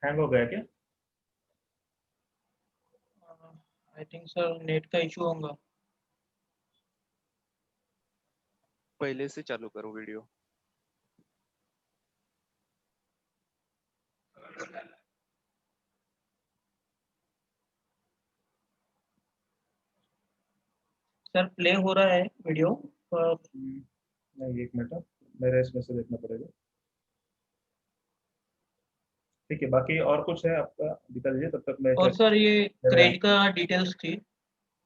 Hang हो गया क्या? आई थिंक सर नेट का इशू होगा। पहले से चालू करो वीडियो। सर प्ले हो रहा है वीडियो पर नहीं, एक मिनट, मेरे इसमें से देखना पड़ेगा। ठीक है, बाकी और कुछ है आपका दिखा दीजिए, तब तक मैं और सर ये क्रेन का डिटेल्स थी,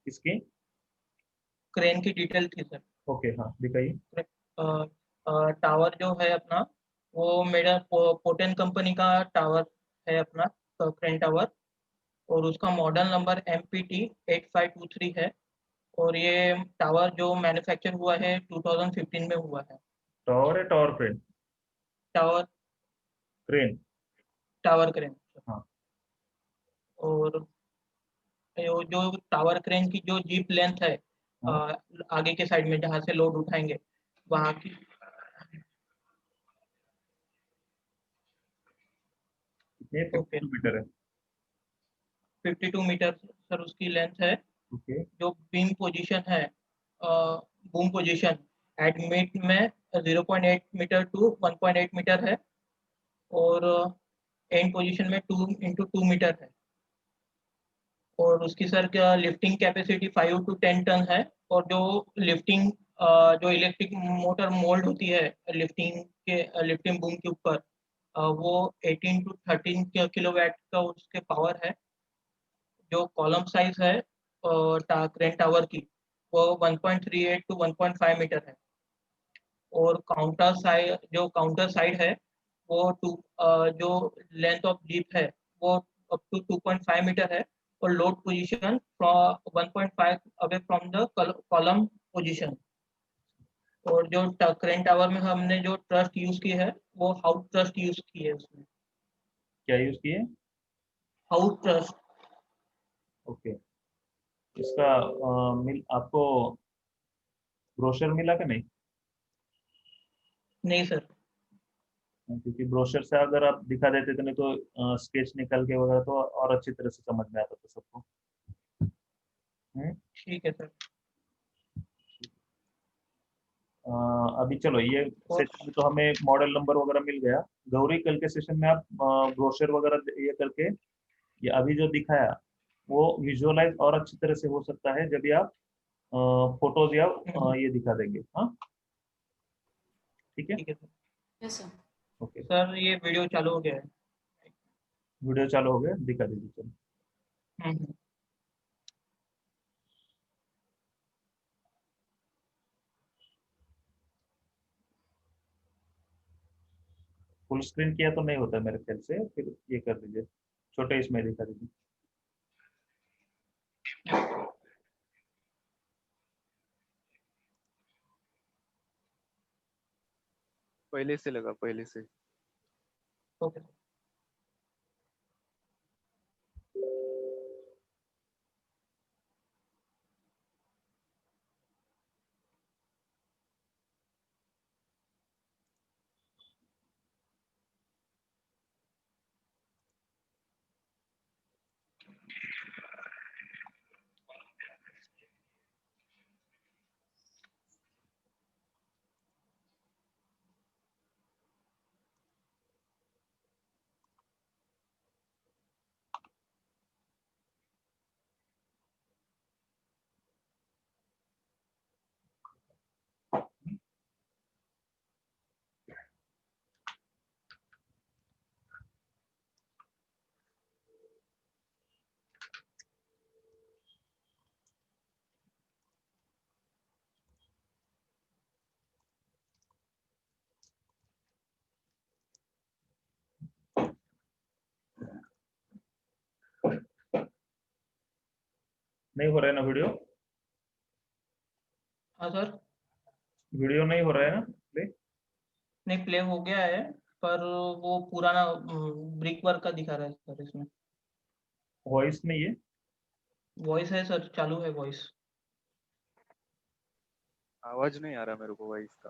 इसकी। क्रेन की डिटेल थी सर। ओके, हाँ दिखाइए। टावर जो है अपना, वो मेरा पोटेन कंपनी का टावर है अपना, क्रेन टावर, और उसका मॉडल नंबर MPT8523 है। और ये टावर जो मैन्युफैक्चर हुआ है 2015 में हुआ है। टावर है, tower crane? Tower, crane. Tower crane. हाँ। और जो टावर क्रेन की जो जीप लेंथ है, हाँ। आगे के साइड में जहाँ से लोड उठाएंगे वहाँ की कितने 52 मीटर है? 52 मीटर सर उसकी लेंथ है। ओके। जो बीम पोजीशन है, बूम पोजीशन एट मिड में 0.8 मीटर टू 1.8 मीटर है। और एंड पोजीशन में 2 × 2 मीटर है। और उसकी सर क्या लिफ्टिंग कैपेसिटी 5 to 10 टन है। और जो लिफ्टिंग जो इलेक्ट्रिक मोटर मोल्ड होती है लिफ्टिंग बूम के ऊपर, वो 18 to 13 किलोवाट का उसके पावर है। जो कॉलम साइज है क्रेन टावर की, वो 1.38 to 1.5 मीटर है। और काउंटर साइड है वो जो लेंथ ऑफ जीप है वो अप टू 2.5 मीटर है। और load position from 1.5 away from the column position. और जो क्रेन टावर में हमने जो ट्रस्ट यूज की है वो हाउस ट्रस्ट यूज की है उसमें। क्या यूज किए? House trust. ओके। इसका मिल आपको ब्रोशर मिला कि नहीं? नहीं सर। क्योंकि ब्रोशर से अगर आप दिखा देते तो, नहीं तो स्केच निकल के वगैरह तो और अच्छी तरह से समझ में आता था सबको। ठीक है सर। अभी चलो, ये सेशन में तो हमें मॉडल नंबर वगैरह मिल गया। गौरी, कल के सेशन में आप ब्रोशर वगैरह ये करके, ये अभी जो दिखाया वो विजुअलाइज और अच्छी तरह से हो सकता है जब ये आप फोटोज या ये दिखा देंगे। हाँ, ठीक है। ठीक है sir. Yes sir. Okay, sir ये वीडियो चालू हो गया है। वीडियो चालू हो गया, दिखा दीजिए चलो। हम्म। फुल स्क्रीन किया तो नहीं होता मेरे ख्याल से, फिर ये कर दीजिए, छोटे इसमें दिखा दीजिए। पहले से लगा, पहले से। ओके। नहीं हो रहा है ना वीडियो? हाँ सर। वीडियो नहीं हो रहा है ना प्ले? नहीं, प्ले हो गया है पर वो पुराना ब्रिक वर्क का दिखा रहा है सर इसमें। वॉइस नहीं है? वॉइस है सर, चालू है वॉइस। आवाज नहीं आ रहा मेरे को भाई इसका।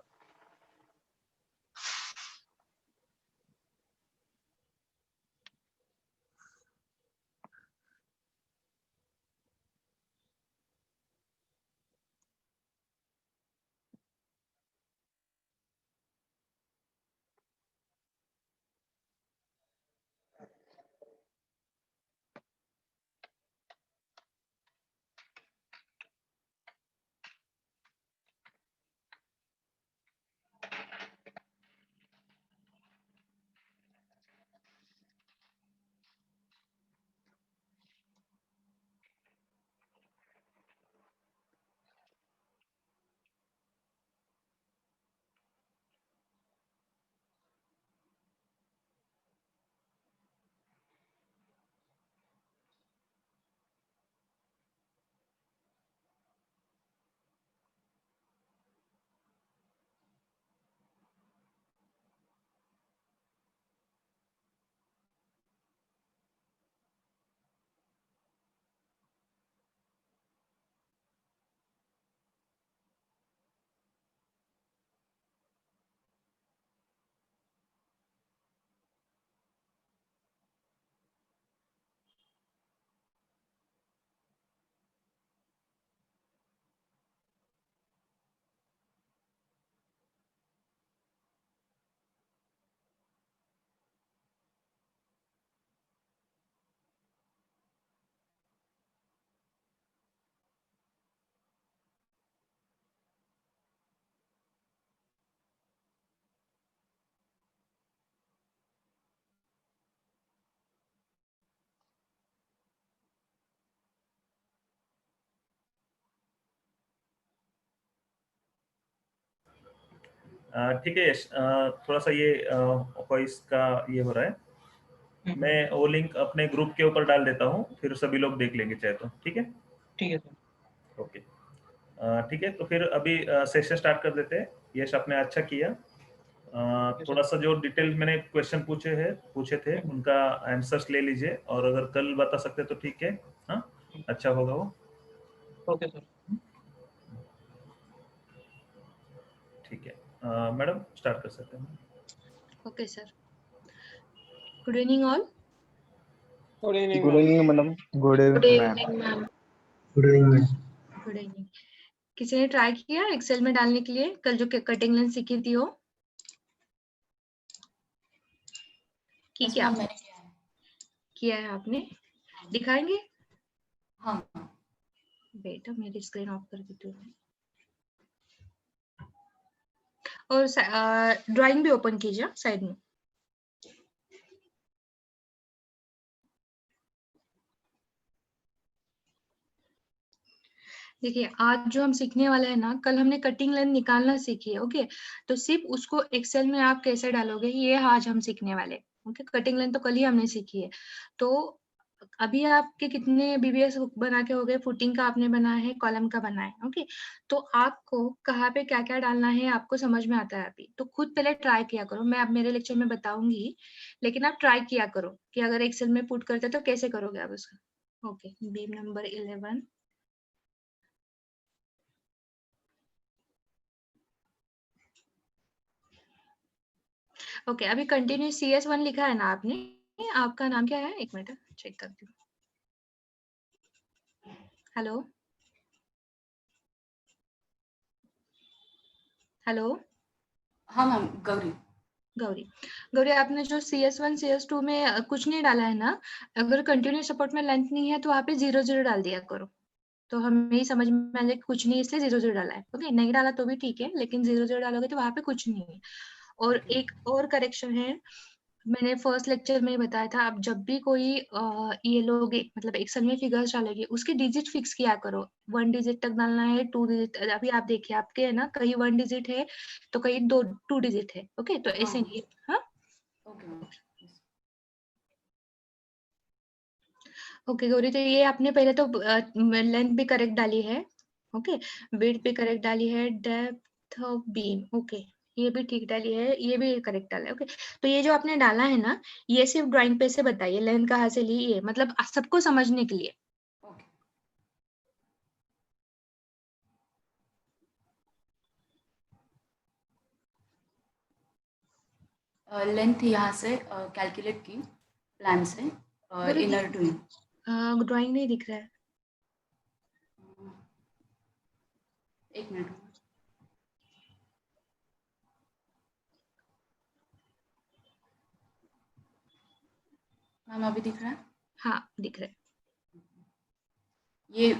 ठीक है यश, थोड़ा सा ये वॉइस का ये हो रहा है, मैं वो लिंक अपने ग्रुप के ऊपर डाल देता हूँ, फिर सभी लोग देख लेंगे चाहे तो, ठीक है? ठीक है सर। ओके, ठीक है, तो फिर अभी सेशन स्टार्ट कर देते हैं। यश आपने अच्छा किया, थोड़ा सा जो डिटेल मैंने क्वेश्चन पूछे थे उनका आंसर्स ले लीजिए, और अगर कल बता सकते तो ठीक है, हाँ अच्छा होगा वो। Okay sir. ठीक है, मैडम स्टार्ट कर सकते हैं। Okay sir, good evening all. Good evening good evening madam. Good good evening ma'am. Evening ma'am. Good evening ma'am. Good evening. किसी ने ट्राई किया एक्सेल में डालने के लिए कल जो कटिंग लाइन सीखी थी वो की? Yes, क्या ma'am, मैंने किया है आपने? दिखाएंगे? हाँ बेटा मेरी स्क्रीन ऑफ कर देती हूँ, और ड्राइंग भी ओपन कीजिए साइड में। देखिए आज जो हम सीखने वाले हैं ना, कल हमने कटिंग लाइन निकालना सीखी है। ओके, तो सिर्फ उसको एक्सेल में आप कैसे डालोगे ये आज हम सीखने वाले। ओके, कटिंग लाइन तो कल ही हमने सीखी है। तो अभी आपके कितने बीबीएस बना के हो गए? फुटिंग का आपने बना है, कॉलम का बना है। ओके, तो आपको कहाँ पे क्या क्या डालना है आपको समझ में आता है अभी, तो खुद पहले ट्राई किया करो। मैं अब मेरे लेक्चर में बताऊंगी, लेकिन आप ट्राई किया करो कि अगर एक्सेल में पुट करते तो कैसे करोगे आप उसका। Okay, beam number 11। ओके, अभी कंटिन्यू CS1 लिखा है ना आपने? आपका नाम क्या है? एक मिनट चेक करती हूँ। हेलो हेलो, हाँ मैम, गौरी। गौरी, गौरी आपने जो CS1 CS2 में कुछ नहीं डाला है ना, अगर कंटिन्यू सपोर्ट में लेंथ नहीं है तो वहाँ पे 0 0 डाल दिया करो, तो हमें ही समझ में आ जाए कुछ नहीं इसलिए 0 0 डाला है। ओके, नहीं डाला तो भी ठीक है, लेकिन 0 0 डालोगे तो वहाँ पे कुछ नहीं है। और एक और करेक्शन है, मैंने फर्स्ट लेक्चर में बताया था, आप जब भी कोई ये लोगे मतलब एक्सेल में फिगर्स डालोगे उसके डिजिट फिक्स किया करो। 1 डिजिट तक डालना है, 2 डिजिट। अभी आप देखिए आपके है ना, कहीं 1 डिजिट है तो कहीं 2 डिजिट है। ओके, तो ऐसे हाँ। नहीं। हाँ ओके मैम। ओके गौरी, तो ये आपने पहले तो लेंथ भी करेक्ट डाली है। ओके, विड्थ भी करेक्ट डाली है, डेप्थ ऑफ बीम ओके ये भी ठीक डाली है, ये भी करेक्ट डाला है। ओके, तो ये जो आपने डाला है ना, ये सिर्फ ड्राइंग पे से बताइए लेंथ कहाँ से ली, ये मतलब सबको समझने के लिए। ओके, लेंथ यहाँ से कैलकुलेट की प्लान से, इनर टू इन। ड्राइंग नहीं दिख रहा है। एक मिनट मैम, अभी दिख रहा है? हाँ दिख रहा है। ये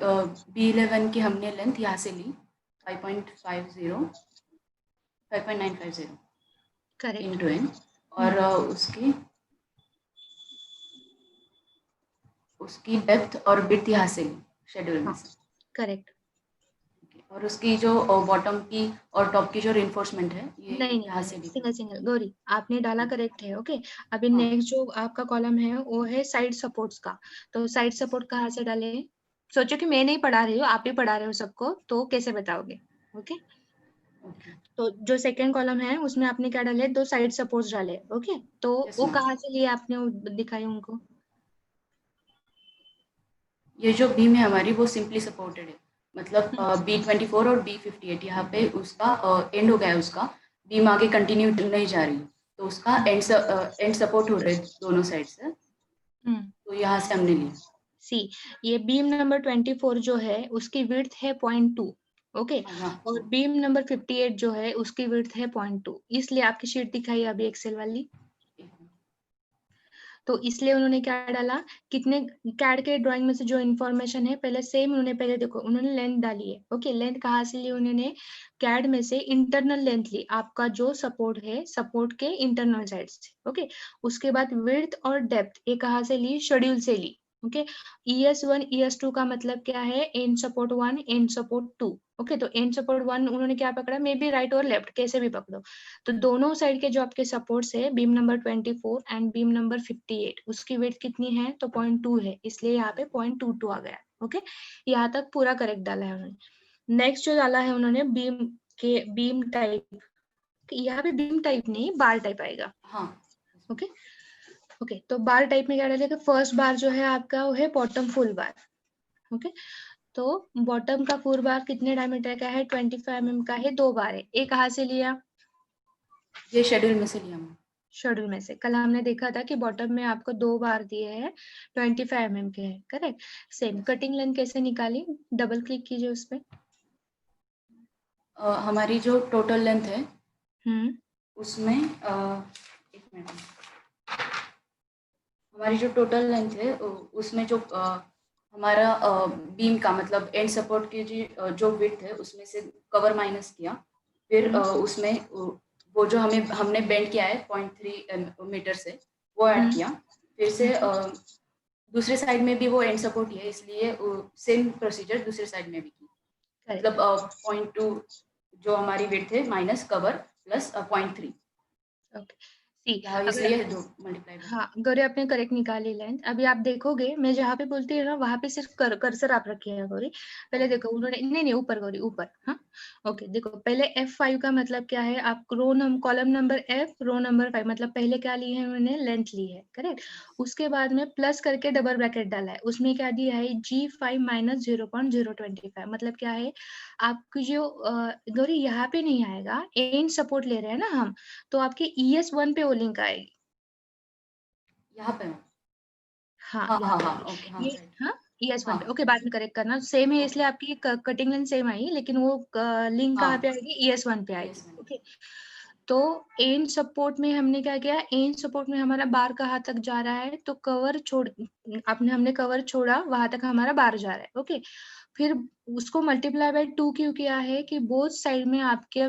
B11 की हमने लेंथ यहाँ से ली 5.950 करेक्ट इन टू इन, और उसकी डेप्थ और विड्थ यहाँ से ली शेड्यूल में से। करेक्ट। और उसकी जो बॉटम की और टॉप की जो रिइंफोर्समेंट है ये नहीं यहाँ से सिंगल सिंगल गौरी आपने डाला करेक्ट है। ओके, अभी हाँ। नेक्स्ट जो आपका कॉलम है वो है साइड सपोर्ट्स का, तो साइड सपोर्ट कहाँ से डाले? सोचो कि मैं नहीं पढ़ा रही हूँ, आप ही पढ़ा रहे हो सबको, तो कैसे बताओगे? ओके, तो जो सेकंड कॉलम है उसमें आपने क्या डाले? 2 साइड सपोर्ट्स डाले। ओके, तो Yes, वो ma'am. कहाँ से लिए आपने, वो दिखाई उनको। ये जो बीम है हमारी वो सिंपली सपोर्टेड है, मतलब B24 और B58 यहाँ पे उसका एंड हो गया है, उसका बीम आगे कंटिन्यू नहीं जा रही, तो उसका एंड सपोर्ट हो रहे दोनों साइड से, तो यहाँ से हमने लिया। सी, ये बीम नंबर 24 जो है उसकी विड्थ है 0.2। ओके, और बीम नंबर 58 जो है उसकी विड्थ है 0.2, इसलिए आपकी शीट दिखाई अभी एक्सेल वाली, तो इसलिए उन्होंने क्या डाला, कितने कैड के ड्राइंग में से जो इन्फॉर्मेशन है पहले सेम उन्होंने पहले देखो उन्होंने लेंथ डाली है। ओके, लेंथ कहाँ से ली उन्होंने? कैड में से इंटरनल लेंथ ली, आपका जो सपोर्ट है सपोर्ट के इंटरनल साइड से। ओके, उसके बाद विड्थ और डेप्थ ये कहाँ से ली? शेड्यूल से ली। ओके, ES1 ES2 का मतलब क्या है? And support 1 and support 2। Okay, तो एंड सपोर्ट 1 उन्होंने क्या पकड़ा, मे बी राइट और लेफ्ट कैसे भी पकड़ो। तो दोनों साइड के जो आपके सपोर्ट्स है, beam number 24 and beam number 58, उसकी वेट कितनी है, तो 0.2 है, इसलिए यहाँ पे 0.22 आ गया। ओके, यहाँ तक पूरा करेक्ट डाला है उन्होंने। नेक्स्ट जो डाला है उन्होंने बीम टाइप, यहाँ पे बीम टाइप नहीं बार टाइप आएगा। हाँ ओके ओके, तो बार टाइप में क्या डालेगा, फर्स्ट बार जो है आपका वो है बॉटम फुल बार। ओके, तो बॉटम का फुल बार कितने डायमीटर का है, 25 mm का है, 2 बार है। एक कहाँ से लिया, ये शेड्यूल में से लिया मैम। शेड्यूल में से। कल हमने देखा था कि बॉटम में आपको 2 बार दिए हैं, 25 mm के हैं, करेक्ट। सेम कटिंग लेंथ कैसे निकाली, डबल क्लिक कीजिए उस पे। हमारी जो टोटल लेंथ है उसमें एक मिनट, हमारी जो टोटल लेंथ है उसमें जो हमारा बीम का मतलब एंड सपोर्ट की जो विड्थ है उसमें से कवर माइनस किया, फिर उसमें वो जो हमने बेंड किया है 0.3 मीटर से वो ऐड किया, फिर से दूसरे साइड में भी वो एंड सपोर्ट है, इसलिए सेम प्रोसीजर दूसरे साइड में भी की। मतलब 0.2 जो हमारी विड्थ है माइनस कवर प्लस 0.3। ओके, सी इसलिए दो मल्टीप्लाई। हाँ गौरी, आपने करेक्ट निकाली लेंथ। अभी आप देखोगे मैं जहाँ पे बोलती हूँ ना वहां पे सिर्फ कर्सर आप रखिएगा गौरी। पहले देखो उन्होंने, नहीं ऊपर गौरी ऊपर, हाँ ओके। देखो पहले F5 का मतलब क्या है, आप column number F row number 5, मतलब पहले क्या ली है उन्होंने, लेंथ ली है, करेक्ट। उसके बाद में प्लस करके डबल ब्रैकेट डाला है, उसमें क्या दिया है, G5 माइनस 0.025, मतलब क्या है आपकी जो गौरी यहाँ पे नहीं आएगा, एंड सपोर्ट ले रहे हैं ना हम, तो आपके ES1 पे वो लिंक आएगी यहाँ पे। हाँ हाँ यहाँ हाँ पे ओके हाँ ये, हाँ ES1 पे, हाँ ओके बाद में करेक्ट करना, सेम है इसलिए आपकी कटिंग लेंथ सेम आई, लेकिन वो लिंक कहाँ पे आएगी, ES1 पे आएगी। ओके, तो एंड सपोर्ट में हमने क्या किया, एंड सपोर्ट में हमारा बार कहाँ तक जा रहा है, तो कवर छोड़, हमने कवर छोड़ा वहां तक हमारा बार जा रहा है। ओके, फिर उसको मल्टीप्लाई बाय 2 क्यों किया है, कि बोथ साइड में आपके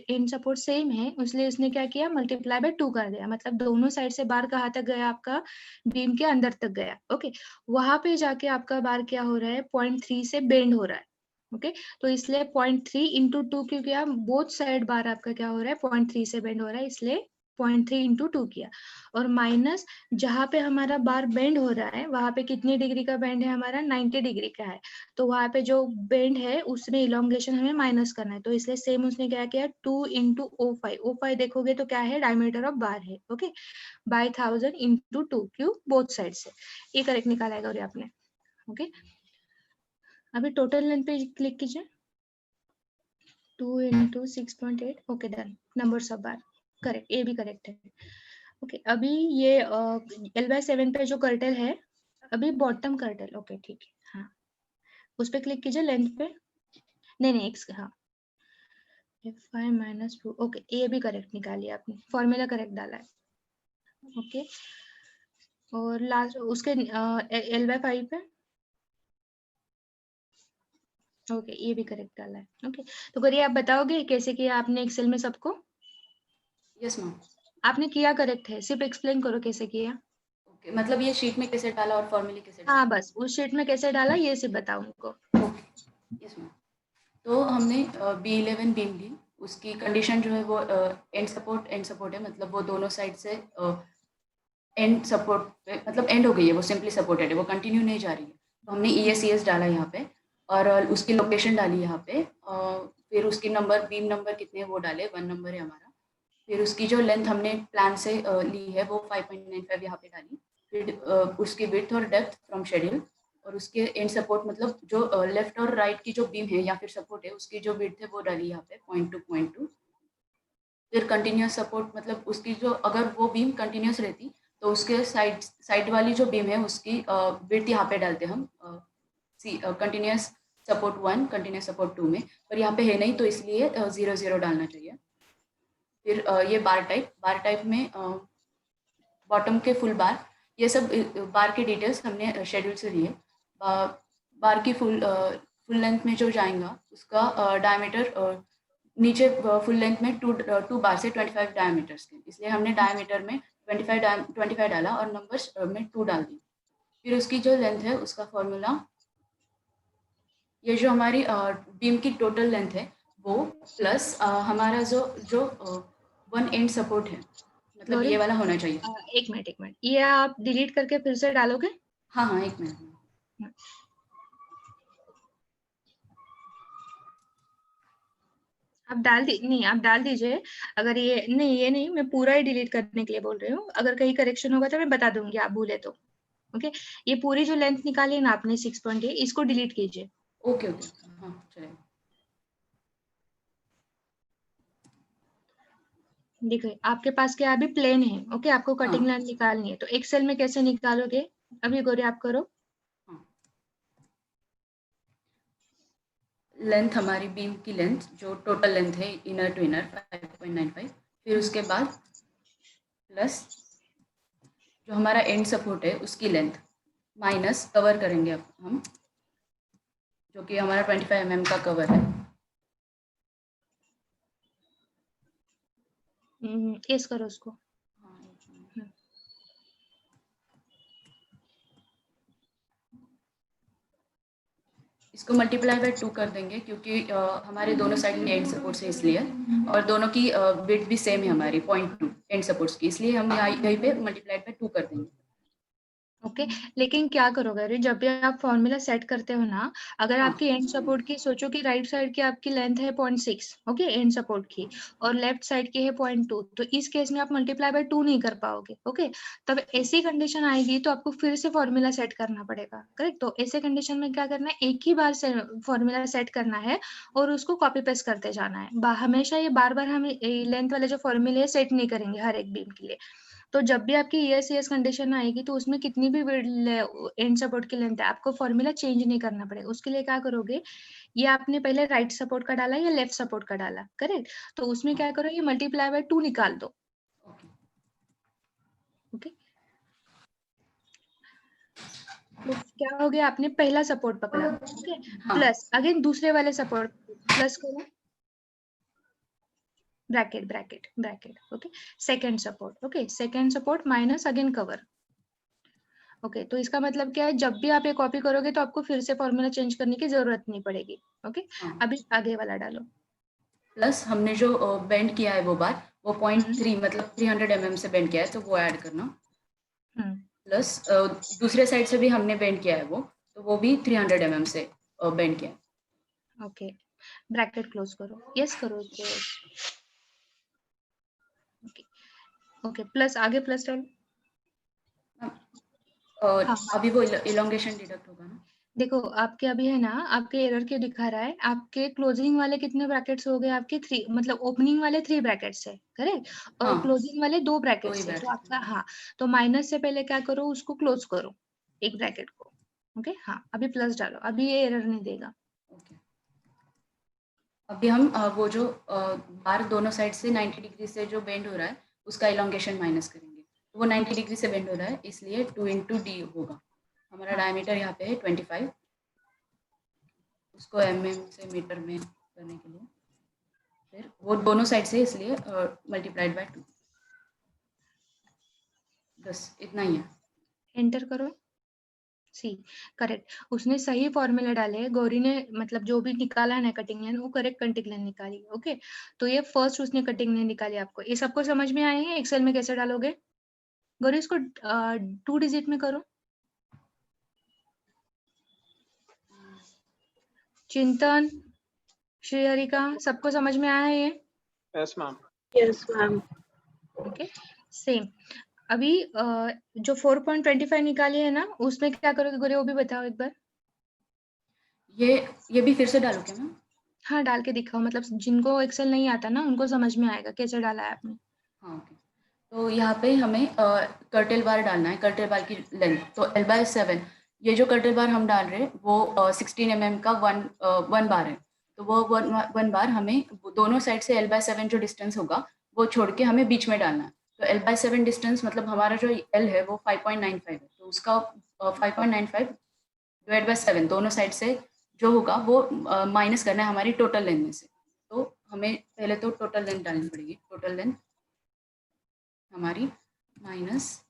एंड सपोर्ट सेम है, इसलिए उसने क्या किया, मल्टीप्लाई बाय 2 कर दिया, मतलब दोनों साइड से बार कहाँ तक गया, आपका बीम के अंदर तक गया। ओके, वहां पे जाके आपका बार क्या हो रहा है, 0.3 से बेंड हो रहा है। ओके, तो इसलिए 0.3 इंटू 2 क्यों किया, बोथ साइड बार आपका क्या हो रहा है, 0.3 से बेंड हो रहा है, इसलिए 0.3 इंटू 2 किया। और माइनस जहां पे हमारा बार बेंड हो रहा है वहां पे कितनी डिग्री का बेंड है हमारा, 90 डिग्री का है, तो वहां पे जो बेंड है उसमें इलोंगेशन हमें माइनस करना है, तो इसलिए सेम उसने क्या किया, 2 इंटू O5 देखोगे तो क्या है, डायमीटर ऑफ बार है। Okay, by 1000 into 2 cube both side से, ये करेक्ट निकाला है गौरी आपने। ओके, अभी टोटल लेंथ पे क्लिक कीजिए, 2 into 6.8, okay done, numbers of bar correct, ये भी करेक्ट है। ओके, अभी ये L/7 पे जो कर्टल है, अभी बॉटम कर्टल, ओके ठीक है, हाँ उस पे क्लिक कीजिए, लेंथ पे, नहीं एक्स, हाँ F5 माइनस 2, ओके ये भी करेक्ट निकालिए आपने, फॉर्मूला करेक्ट डाला है। ओके, और लास्ट उसके L/5 पे, ओके ये भी करेक्ट डाला है। ओके, तो करिए आप बताओगे कैसे किया आपने एक्सेल में सबको, यस मैम। आपने किया करेक्ट है, सिर्फ एक्सप्लेन करो कैसे किया। ओके, मतलब ये शीट में कैसे डाला और फॉर्मूले कैसे डाला। हाँ बस उस शीट में कैसे डाला ये सिर्फ बताओ उनको। Okay yes ma'am. तो हमने B11 बीम ली, उसकी कंडीशन जो है वो एंड सपोर्ट है, मतलब वो दोनों साइड से एंड सपोर्ट पे, मतलब एंड हो गई है, वो सिंपली सपोर्टेड है, वो कंटिन्यू नहीं जा रही है, तो हमने ES डाला यहाँ पे और उसकी लोकेशन डाली यहाँ पे, फिर उसकी बीम नंबर कितने वो डाले, 1 नंबर है हमारा, फिर उसकी जो लेंथ हमने प्लान से ली है वो 5.95 यहाँ पे डाली, फिर उसकी विड्थ और डेप्थ फ्रॉम शेड्यूल, और उसके एंड सपोर्ट मतलब जो लेफ्ट और राइट की जो बीम है या फिर सपोर्ट है उसकी जो विड्थ है वो डाली यहाँ पे 0.2। फिर कंटिन्यूस सपोर्ट मतलब उसकी जो, अगर वो बीम कंटिन्यूस रहती तो उसके साइड वाली जो बीम है उसकी विड्थ यहाँ पे डालते हम कंटिन्यूस सपोर्ट 1 कंटिन्यूस सपोर्ट 2 में, पर यहाँ पे है नहीं तो इसलिए 0 डालना चाहिए। फिर ये बार टाइप में बॉटम के फुल बार, ये सब बार के डिटेल्स हमने शेड्यूल से लिए। बार की फुल लेंथ में जो जाएगा उसका डायमीटर नीचे फुल लेंथ में 2 बार से 25 डायमीटर्स के, इसलिए हमने डायमीटर में 25 डाला और नंबर्स में 2 डाल दी। फिर उसकी जो लेंथ है उसका फॉर्मूला ये जो हमारी बीम की टोटल लेंथ है वो प्लस हमारा जो वन एंड सपोर्ट है, मतलब गौरी, ये वाला होना चाहिए। एक मिनट, ये आप डिलीट करके फिर से डालोगे? हाँ हाँ, एक मिनट। आप डाल दीजिए। अगर ये नहीं, मैं पूरा ही डिलीट करने के लिए बोल रही हूँ। अगर कहीं करेक्शन होगा तो मैं बता दूंगी, आप भूले तो। ओके, ये पूरी जो लेंथ निकाली है ना आपने 6.8, इसको डिलीट कीजिए। ओके ओके, हाँ चलेगा। देखिए आपके पास क्या अभी प्लेन है। ओके, आपको कटिंग हाँ। लाइन निकालनी है, तो एक्सेल में कैसे निकालोगे? अभी गौरी आप करो। हाँ, लेंथ हमारी बीम की लेंथ जो टोटल लेंथ है इनर टू इनर 5.95, फिर उसके बाद प्लस जो हमारा एंड सपोर्ट है उसकी लेंथ माइनस कवर करेंगे अब हम, जो कि हमारा 25 mm का कवर है। केस करो उसको। इसको मल्टीप्लाई बाय 2 कर देंगे क्योंकि हमारे दोनों साइड में एंड सपोर्ट्स है इसलिए, और दोनों की विड्थ भी सेम है हमारी 0.2 एंड सपोर्ट्स की, इसलिए हम यहीं पे मल्टीप्लाई बाय 2 कर देंगे। ओके, लेकिन क्या करोगे अरे, जब भी आप फॉर्मूला सेट करते हो ना, अगर हाँ। आपकी एंड सपोर्ट की सोचो कि राइट साइड की आपकी लेंथ है 0.6, ओके, एंड सपोर्ट की, और लेफ्ट साइड की है 0.2, तो इस केस में आप मल्टीप्लाई बाय 2 नहीं कर पाओगे। ओके, तब ऐसी कंडीशन आएगी तो आपको फिर से फॉर्मूला सेट करना पड़ेगा। करेक्ट, तो ऐसे कंडीशन में क्या करना है, एक ही बार से फॉर्मूला सेट करना है और उसको कॉपी पेस्ट करते जाना है। हमेशा ये बार बार हम लेंथ वाले जो फॉर्मूले है सेट नहीं करेंगे हर एक बीम के लिए। तो जब भी आपकी यस कंडीशन आएगी तो उसमें कितनी भी एंड सपोर्ट की लेंथ है, आपको फॉर्मूला चेंज नहीं करना पड़ेगा। उसके लिए क्या करोगे, ये आपने पहले राइट सपोर्ट का डाला या लेफ्ट सपोर्ट का डाला, करेक्ट, तो उसमें क्या करो, ये मल्टीप्लाई बाय 2 निकाल दो। ओके, तो क्या हो गया, आपने पहला सपोर्ट पकड़ा, ओके, प्लस अगेन दूसरे वाले सपोर्ट प्लस करो, bracket, okay, second support, okay, second support minus again cover. Okay, तो इसका मतलब क्या है, जब भी आप ये कॉपी करोगे तो आपको फिर से फॉर्मूला चेंज करने की जरूरत नहीं पड़ेगी। ओके, अभी आगे वाला डालो। प्लस हमने जो बेंड किया है वो बार वो 0.3 मतलब 300 mm से बेंड किया है, तो वो ऐड करना। प्लस दूसरे साइड से भी हमने बेंड किया है वो, तो वो भी 300 mm से बेंड किया है। ओके, ब्रैकेट क्लोज करो, यस करो। ओके, प्लस आगे प्लस डालो। अभी वो इलोंगेशन डिडक्ट होगा ना? देखो आपके अभी है ना, आपके एरर क्यों दिखा रहा है, आपके क्लोजिंग वाले कितने ब्रैकेट्स हो गए, आपके 3, मतलब ओपनिंग वाले 3 ब्रैकेट्स है, करेक्ट, और क्लोजिंग वाले 2 ब्रैकेट्स है, तो आपका हाँ, तो माइनस से पहले क्या करो, उसको क्लोज करो एक ब्रैकेट को। ओके, हाँ, अभी प्लस डालो, अभी ये एरर नहीं देगा। अभी हम वो जो बार दोनों साइड से 90 डिग्री से जो बेंड हो रहा है उसका इलोंगेशन माइनस करेंगे, वो 90 डिग्री से बेंड हो रहा है इसलिए 2 × d होगा। हमारा डायमीटर यहाँ पे है 25, उसको mm से मीटर में करने के लिए फिर वो दोनों साइड से इसलिए मल्टीप्लाइड बाय 2, बस इतना ही है। एंटर करो। सी, करेक्ट, उसने सही फॉर्मूला डाले हैं, गौरी ने मतलब जो भी निकाला है ना कटिंग लाइन, वो करेक्ट कटिंग लाइन निकाली। ओके, तो ये फर्स्ट उसने कटिंग लाइन निकाली। आपको ये सबको समझ में आए हैं, एक्सेल में कैसे डालोगे? गौरी इसको 2 डिजिट में करो। चिंतन, श्रीहरिका, सबको समझ में आया है ये? Yes ma'am. Yes ma'am. Okay, same. अभी जो 4.25 निकाली है ना, उसमें क्या करोगे गौरी, वो भी बताओ एक बार। ये भी फिर से डालो क्या मैम? हाँ, डाल के दिखाओ, मतलब जिनको एक्सेल नहीं आता ना उनको समझ में आएगा कैसे डाला है आपने। हाँ ओके, तो यहाँ पे हमें कर्टेल बार डालना है, कर्टेल बार की लेंथ तो L/7, ये जो कर्टेल बार हम डाल रहे हैं वो 16 mm का वन बार है, तो वो वन बार हमें दोनों साइड से L/7 जो डिस्टेंस होगा वो छोड़ के हमें बीच में डालना है। तो L/7 डिस्टेंस मतलब हमारा जो L है वो 5.95 है, तो उसका 5.95 डिवाइड बाय 7 दोनों साइड से जो होगा वो माइनस करना है हमारी टोटल लेंथ में से। तो हमें पहले तो टोटल लेंथ डालनी पड़ेगी, टोटल लेंथ हमारी माइनस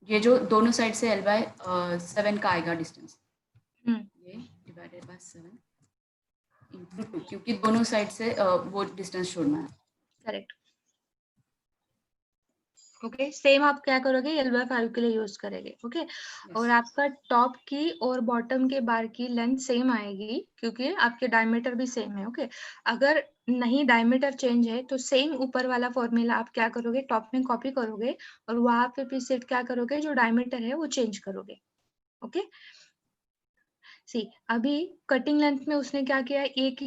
ये जो दोनों साइड से L/7 का आएगा डिस्टेंस, ये डिवाइडेड बाय 7 इंटू 2, क्योंकि दोनों साइड से वो डिस्टेंस छोड़ना है। करेक्ट। ओके, सेम आप क्या करोगे, L/5 के लिए यूज करेंगे। ओके, और आपका टॉप की और बॉटम के बार की लेंथ सेम आएगी क्योंकि आपके डायमीटर भी सेम है। ओके, अगर नहीं डायमीटर चेंज है तो सेम ऊपर वाला फॉर्मूला आप क्या करोगे, टॉप में कॉपी करोगे और वहां पे फिर सेट क्या करोगे, जो डायमीटर है वो चेंज करोगे। ओके, सी अभी कटिंग लेंथ में उसने क्या किया, एक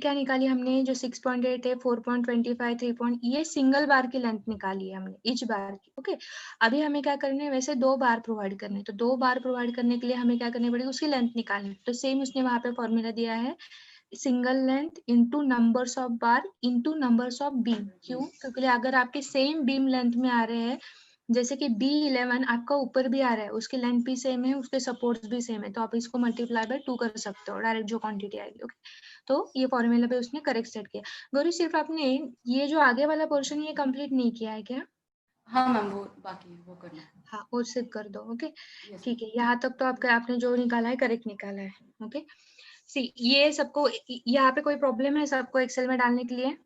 क्या निकाली हमने, जो 6.8 है, 4.25, 3. ये सिंगल बार की लेंथ निकाली है हमने, ईच बार की। ओके, अभी हमें क्या करना है, वैसे 2 बार प्रोवाइड करने, तो 2 बार प्रोवाइड करने के लिए हमें क्या करनी पड़ेगी, उसकी लेंथ निकालनी। तो सेम उसने वहां पे फॉर्मूला दिया है, single length into numbers of bar into numbers of beam. क्यों, क्योंकि अगर आपके सेम बीम लेंथ में आ रहे हैं, जैसे कि B11 आपका ऊपर भी आ रहा है, उसकी लेंथ भी सेम है, उसके सपोर्ट्स भी सेम है, तो आप इसको मल्टीप्लाई बाय 2 कर सकते हो, डायरेक्ट जो क्वांटिटी आएगी। ओके, तो ये फॉर्मूला पे उसने करेक्ट सेट किया। गौरी, सिर्फ आपने ये जो आगे वाला पोर्शन ये कंप्लीट नहीं किया है क्या? हाँ मैम, वो बाकी है, वो करना है। हाँ, और सिर्फ कर दो। ओके, Yes, ठीक है, यहाँ तक तो आपने जो निकाला है करेक्ट निकाला है। ओके, सी ये सबको यहाँ पे कोई प्रॉब्लम है सबको एक्सेल में डालने के लिए?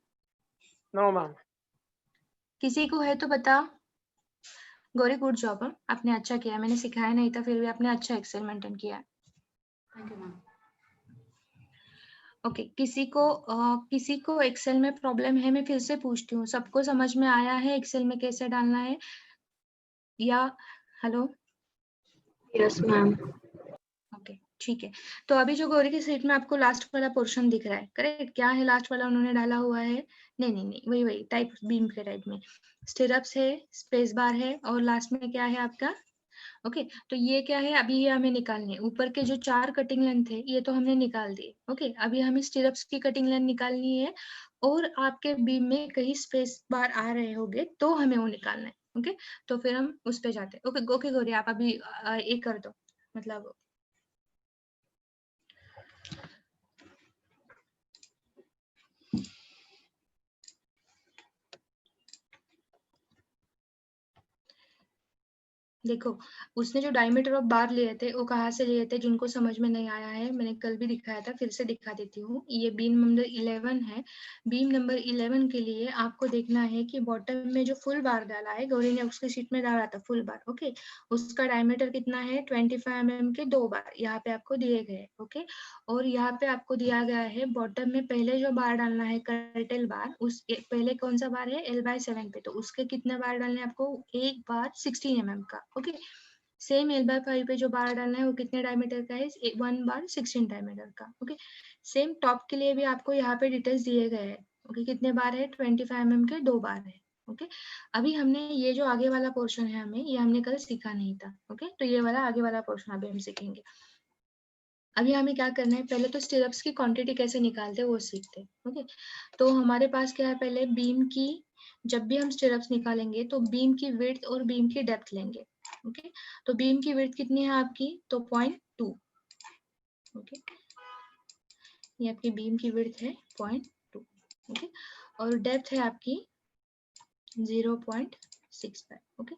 No ma'am. किसी को है तो बता। गौरी, गुड जॉब, आपने अच्छा किया, मैंने सिखाया नहीं था फिर भी आपने अच्छा एक्सेल मेंटेन किया। Thank you ma'am. ओके, किसी को एक्सेल में प्रॉब्लम है? मैं फिर से पूछती हूँ, सबको समझ में आया है एक्सेल में कैसे डालना है? या हेलो? Yes ma'am. ओके, ठीक है। तो अभी जो गौरी की सीट में आपको लास्ट वाला पोर्शन दिख रहा है, करेक्ट? क्या है लास्ट वाला उन्होंने डाला हुआ है? नहीं, वही टाइप बीम के टाइप में स्टिरअप्स है, स्पेस बार है और लास्ट में क्या है आपका? ओके, तो ये क्या है, अभी ये हमें निकालनी है। ऊपर के जो 4 कटिंग लेंथ है ये तो हमने निकाल दिए। ओके, अभी हमें स्टिरअप्स की कटिंग लेंथ निकालनी है और आपके बीम में कहीं स्पेस बार आ रहे होंगे तो हमें वो निकालना है। ओके, तो फिर हम उस पे जाते हैं। ओके गौरी, आप अभी एक कर दो, मतलब देखो, उसने जो डायमीटर ऑफ बार लिए थे वो कहाँ से लिए थे, जिनको समझ में नहीं आया है मैंने कल भी दिखाया था, फिर से दिखा देती हूँ। ये बीम नंबर 11 है। बीम नंबर 11 के लिए आपको देखना है कि बॉटम में जो फुल बार डाला है, गौरी ने उसके शीट में डाला था फुल बार। ओके, उसका डायमीटर कितना है, 25 mm के 2 बार यहाँ पे आपको दिए गए। ओके, और यहाँ पे आपको दिया गया है बॉटम में पहले जो बार डालना है कर्टेल बार, उस पहले कौन सा बार है, L/7 पे, तो उसके कितने बार डालने हैं आपको, एक बार 16 mm का। ओके, सेम L/5 पे जो बार डालना है वो कितने डायमीटर का है, 1 बार 16 डायमीटर का। ओके, सेम टॉप के लिए भी आपको यहाँ पे डिटेल्स दिए गए हैं। ओके, कितने बार है, 25 mm के 2 बार है। ओके, अभी हमने ये जो आगे वाला पोर्शन है ये हमने कल सीखा नहीं था। ओके, तो ये वाला आगे वाला पोर्शन अभी हम सीखेंगे। अभी हमें क्या करना है, पहले तो स्टिरअप्स की क्वांटिटी कैसे निकालते हैं वो सीखते हैं। ओके, तो हमारे पास क्या है, पहले बीम की, जब भी हम स्टिरअप्स निकालेंगे तो बीम की विड्थ और बीम की डेप्थ लेंगे। ओके, तो बीम की विड्थ कितनी है आपकी, तो 0.2। ओके, ये आपकी बीम की विड्थ है 0.2। ओके, और डेप्थ है आपकी 0.65। ओके,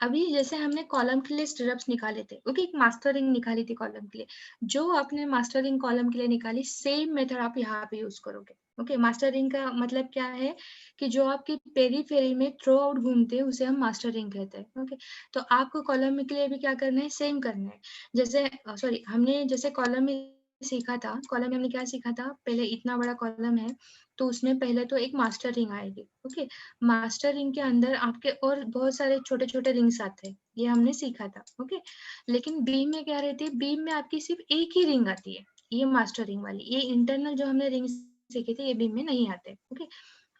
अभी जैसे हमने कॉलम के लिए स्टिरअप्स निकाले थे, ओके, एक मास्टर रिंग निकाली थी कॉलम के लिए, जो आपने मास्टर रिंग कॉलम के लिए निकाली, सेम मेथड आप यहाँ पे यूज करोगे। ओके, मास्टर रिंग का मतलब क्या है कि जो आपकी पेरीफेरी में थ्रू आउट घूमते हैं उसे हम मास्टर रिंग कहते हैं। ओके, तो आपको कॉलम के लिए भी क्या करना है, सेम करना है। जैसे सॉरी, हमने जैसे कॉलम में सीखा था, कॉलम में हमने क्या सीखा था, पहले इतना बड़ा कॉलम है तो उसमें पहले तो एक मास्टर रिंग आएगी। ओके, मास्टर रिंग के अंदर आपके और बहुत सारे छोटे छोटे रिंग्स आते हैं, ये हमने सीखा था। ओके, लेकिन बीम में क्या रहती है, बीम में आपकी सिर्फ एक ही रिंग आती है, ये मास्टर रिंग वाली। ये इंटरनल जो हमने रिंग सीखे थे ये बीम में नहीं आते। ओके,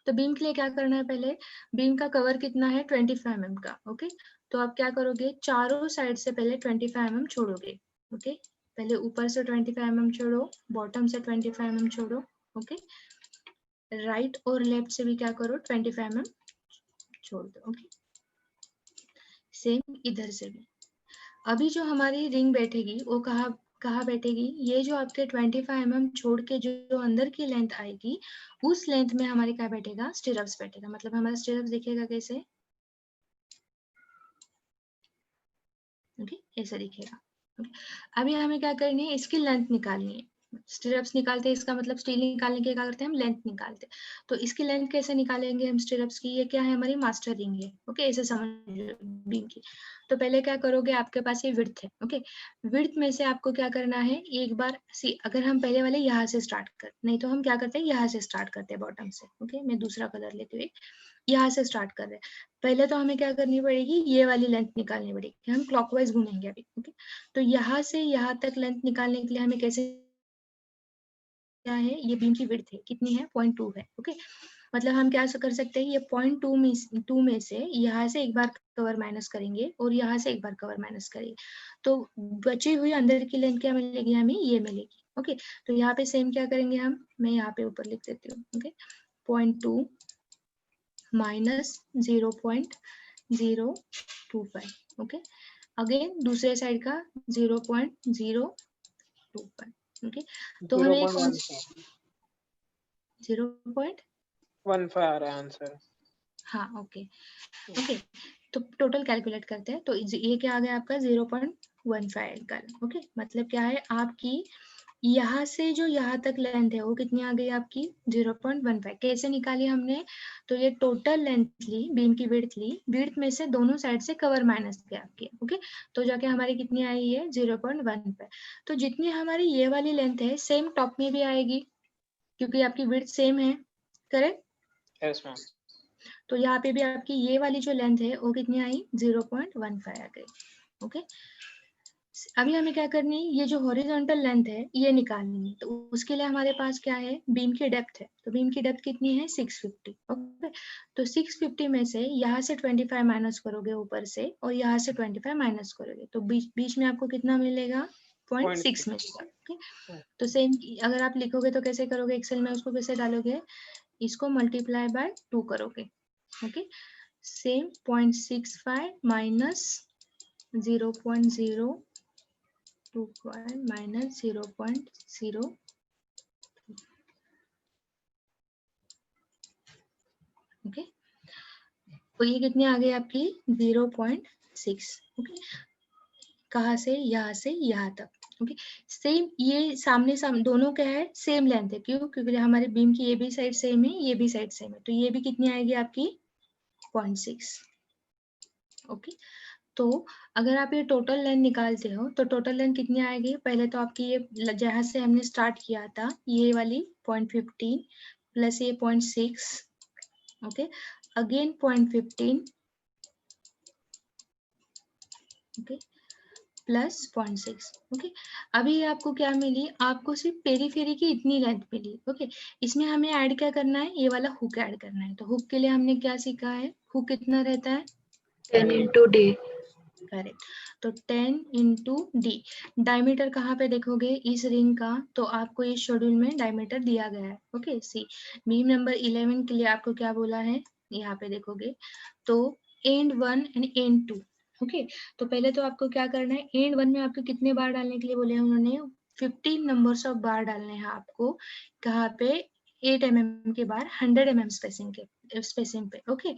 तो बीम के लिए क्या करना है, पहले बीम का कवर कितना है, 25 mm का। ओके, तो आप क्या करोगे, चारों साइड से पहले 25 mm छोड़ोगे। ओके, पहले ऊपर से 25 mm छोड़ो, बॉटम से 25 mm छोड़ो। ओके, राइट और लेफ्ट से भी क्या करो, 25 mm छोड़ दो। ओके, सेम इधर से भी। अभी जो हमारी रिंग बैठेगी वो कहाँ बैठेगी, ये जो आपके 25 mm छोड़ के जो अंदर की लेंथ आएगी उस लेंथ में हमारे क्या बैठेगा, स्टिरअप्स बैठेगा। मतलब हमारा स्टिरअप्स दिखेगा कैसे, ओके, ऐसा दिखेगा। ओके, अभी हमें क्या करनी है, इसकी लेंथ निकालनी है। स्टिरप्स निकालते हैं, इसका मतलब स्टील निकालने के क्या करते हैं हम, लेंथ निकालते हैं। तो इसकी लेंथ कैसे निकालेंगे हम स्टिरप्स की, ये क्या है हमारी मास्टर रिंग है, ओके, ऐसे समझ बीम की। तो पहले क्या करोगे, आपके पास ये विड्थ है, ओके, विड्थ में से आपको क्या करना है, एक बार सी, अगर हम पहले वाले यहाँ से स्टार्ट कर, नहीं तो हम क्या करते हैं यहाँ से स्टार्ट करते हैं बॉटम से, ओके, मैं दूसरा कलर लेती हूँ, यहाँ से स्टार्ट कर रहे हैं। पहले तो हमें क्या करनी पड़ेगी, ये वाली लेंथ निकालनी पड़ेगी, हम क्लॉकवाइज घूमेंगे अभी, ओके। तो यहाँ से यहाँ तक लेंथ निकालने के लिए हमें कैसे, क्या है, ये बीम की विड्थ है, कितनी है, 0.2 है, ओके। मतलब हम क्या कर सकते हैं, ये 0.2 में से यहाँ से एक बार कवर माइनस करेंगे और यहाँ से एक बार कवर माइनस करेंगे, तो बची हुई अंदर की लेंथ क्या मिलेगी हमें, ये मिलेगी, ओके। तो यहाँ पे सेम क्या करेंगे हम, मैं यहाँ पे ऊपर लिख देती हूँ, ओके, 0.2 माइनस 0.025, ओके। अगेन दूसरे साइड का 0.025, ओके। तो हमें 0.15 आ रहा है आंसर। हाँ, ओके ओके। तो टोटल कैलकुलेट करते हैं, तो ये क्या आ गया आपका 0.15 का, ओके। मतलब क्या है आपकी यहाँ से जो यहाँ तक लेंथ है वो कितनी आ गई आपकी 0.15। कैसे निकाली हमने, तो ये टोटल लेंथ ली, बीम की विड्थ ली, विड्थ में से दोनों साइड से कवर माइनस किया, ओके। तो जाके हमारी कितनी आई है 0.15। तो जितनी हमारी ये वाली लेंथ है सेम टॉप में भी आएगी, क्योंकि आपकी विड्थ सेम है, करेक्ट। Yes ma'am. तो यहाँ पे भी आपकी ये वाली जो लेंथ है वो कितनी आई 0.15 आ गई, ओके। अभी हमें क्या करनी है, ये जो हॉरिजॉन्टल लेंथ है ये निकालनी है, तो उसके लिए हमारे पास क्या है, बीम की डेप्थ है। तो बीम की डेप्थ कितनी है 650, ओके। तो 650 में से यहाँ से 25 माइनस करोगे ऊपर से, और यहाँ से 25 माइनस करोगे, तो बीच में आपको कितना मिलेगा 0.6 मिलेगा, ओके। तो सेम अगर आप लिखोगे तो कैसे करोगे, एक्सेल में उसको कैसे डालोगे, इसको मल्टीप्लाई बाय 2 करोगे, okay. Same 0.65 minus 0.025 minus 0.0, okay. तो ये कितनी आ गई आपकी 0.6, ओके। कहाँ से, यहाँ से यहाँ तक, ओके। सेम ये सामने दोनों क्या है, सेम लेंथ है, क्यों, क्योंकि हमारे बीम की ये भी साइड सेम है, ये भी साइड सेम है, तो ये भी कितनी आएगी आपकी 0.6, ओके। तो अगर आप ये टोटल लेंथ निकालते हो तो टोटल लेंथ कितनी आएगी, पहले तो आपकी ये जहाँ से हमने स्टार्ट किया था ये वाली 0.15 प्लस ये 0.6, okay, again 0.15, okay, plus 0.6, okay. अभी आपको क्या मिली, आपको सिर्फ पेरीफेरी की इतनी लेंथ मिली, ओके। इसमें हमें ऐड क्या करना है, ये वाला हुक ऐड करना है। तो हुक के लिए हमने क्या सीखा है, हुक कितना रहता है 10 into D. करेक्ट। तो 10 इंटू डी, डायमीटर कहाँ पे देखोगे इस रिंग का, तो आपको इस शेड्यूल में डायमीटर दिया गया है, ओके। सी बीम नंबर 11 के लिए आपको क्या बोला है, यहाँ पे देखोगे तो एंड 1 एंड एंड 2, ओके। तो पहले तो आपको क्या करना है, एंड 1 में आपको कितने बार डालने के लिए बोले हैं उन्होंने, 15 नंबर्स ऑफ बार डालने हैं आपको, कहाँ पे 8 mm के बार 100 mm स्पेसिंग पे, ओके।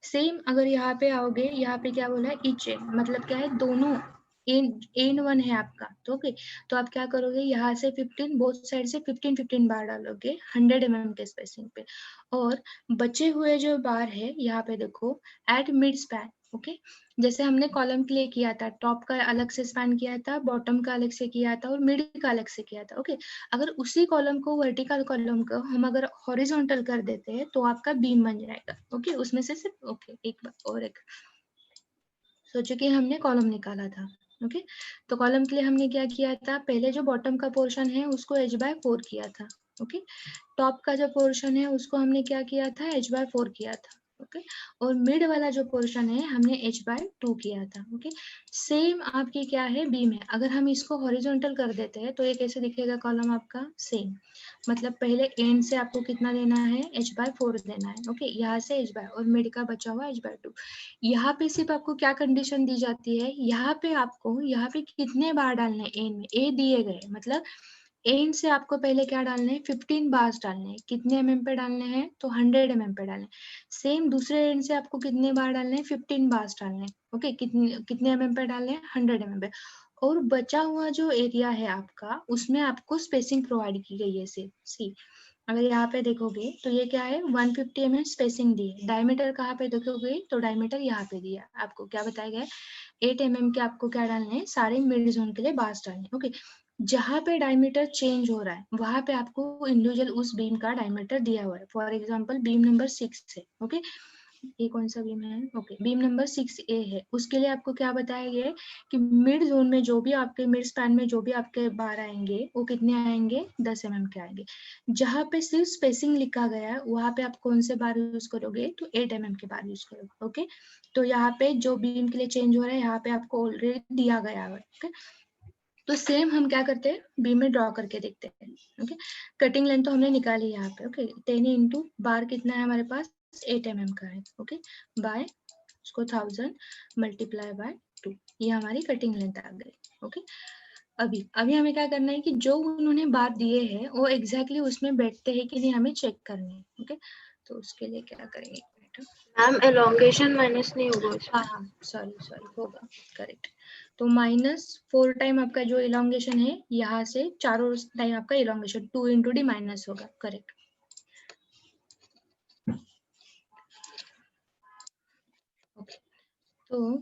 सेम अगर यहाँ पे आओगे, यहाँ पे क्या बोला है ईच एंड, मतलब क्या है दोनों एंड 1 है आपका, तो ओके। तो आप क्या करोगे, यहाँ से 15 बोथ साइड से 15 बार डालोगे 100 mm के स्पेसिंग पे, और बचे हुए जो बार है यहाँ पे देखो एट मिड स्पैन, ओके। जैसे हमने कॉलम के लिए किया था, टॉप का अलग से स्पैन किया था, बॉटम का अलग से किया था और मिड का अलग से किया था, ओके। अगर उसी कॉलम को, वर्टिकल कॉलम को हम अगर हॉरिजॉन्टल कर देते हैं तो आपका बीम बन जाएगा, ओके। उसमें से सिर्फ ओके एक बार और एक सोचो कि हमने कॉलम निकाला था, ओके। तो कॉलम के लिए हमने क्या किया था, पहले जो बॉटम का पोर्शन है उसको h/4 किया था, ओके। टॉप का जो पोर्शन है उसको हमने क्या किया था, h/4 किया था, ओके। और मिड वाला जो पोर्शन है हमने h/2 किया था, ओके। सेम आपकी क्या है बीम है, अगर हम इसको हॉरिजॉन्टल कर देते हैं तो ये कैसे दिखेगा कॉलम आपका, सेम, मतलब पहले एंड से आपको कितना देना है h/4 देना है, ओके। यहाँ से h/ और मिड का बचा हुआ h/2। यहाँ पे सिर्फ आपको क्या कंडीशन दी जाती है, यहाँ पे आपको यहाँ पे कितने बार डालने हैं एंड में, ए दिए गए, मतलब एंड से आपको पहले क्या डालने हैं 15 बार्स डालने हैं, कितने mm पे डालने हैं, तो 100 mm पे डालने हैं। सेम दूसरे एंड से आपको कितने बार डालने हैं 15 बार्स डालने हैं, ओके। कितने mm पे डालने हैं 100 mm पे, और बचा हुआ जो एरिया है आपका उसमें आपको स्पेसिंग प्रोवाइड की गई है। सी अगर यहाँ पे देखोगे तो ये क्या है 150 mm स्पेसिंग दी है। डायमीटर कहाँ पे देखोगे तो डायमीटर यहाँ पे दिया। आपको क्या बताया गया है 8 mm के आपको क्या डालने हैं सारे मिड जोन के लिए बार्स डालने। ओके जहाँ पे डायमीटर चेंज हो रहा है वहां पे आपको इंडिविजुअल उस बीम का डायमीटर दिया हुआ है। फॉर एग्जाम्पल बीम नंबर 6 है। ओके ये कौन सा बीम है? ओके बीम नंबर 6A है। उसके लिए आपको क्या बताया गया है कि मिड जोन में जो भी आपके मिड स्पैन में जो भी आपके बार आएंगे वो कितने आएंगे 10 mm के आएंगे। जहाँ पे सिर्फ स्पेसिंग लिखा गया है वहां पे आप कौन से बार यूज करोगे तो 8 mm के बार यूज करोगे। ओके तो यहाँ पे जो बीम के लिए चेंज हो रहा है यहाँ पे आपको ऑलरेडी दिया गया है। ओके तो सेम हम क्या करते हैं बीम में ड्रॉ करके देखते हैं। ओके कटिंग लेंथ तो हमने निकाली यहाँ पे। ओके 10 इंटू बार कितना है हमारे पास 8 mm का है। ओके बाय उसको 1000 मल्टीप्लाई बाय 2 ये हमारी कटिंग लेंथ आ गई। ओके अभी हमें क्या करना है कि जो उन्होंने बार दिए हैं वो एग्जैक्टली उसमें बैठते हैं कि नहीं हमें चेक करना है। ओके तो उसके लिए क्या करेंगे मैम एलोंगेशन माइनस नहीं होगा इसमें? हाँ सॉरी होगा करेक्ट। तो -4 टाइम आपका जो इलोंगेशन है यहाँ से चारों टाइम आपका इलोंगेशन 2 इंटू डी माइनस होगा। करेक्ट ओके तो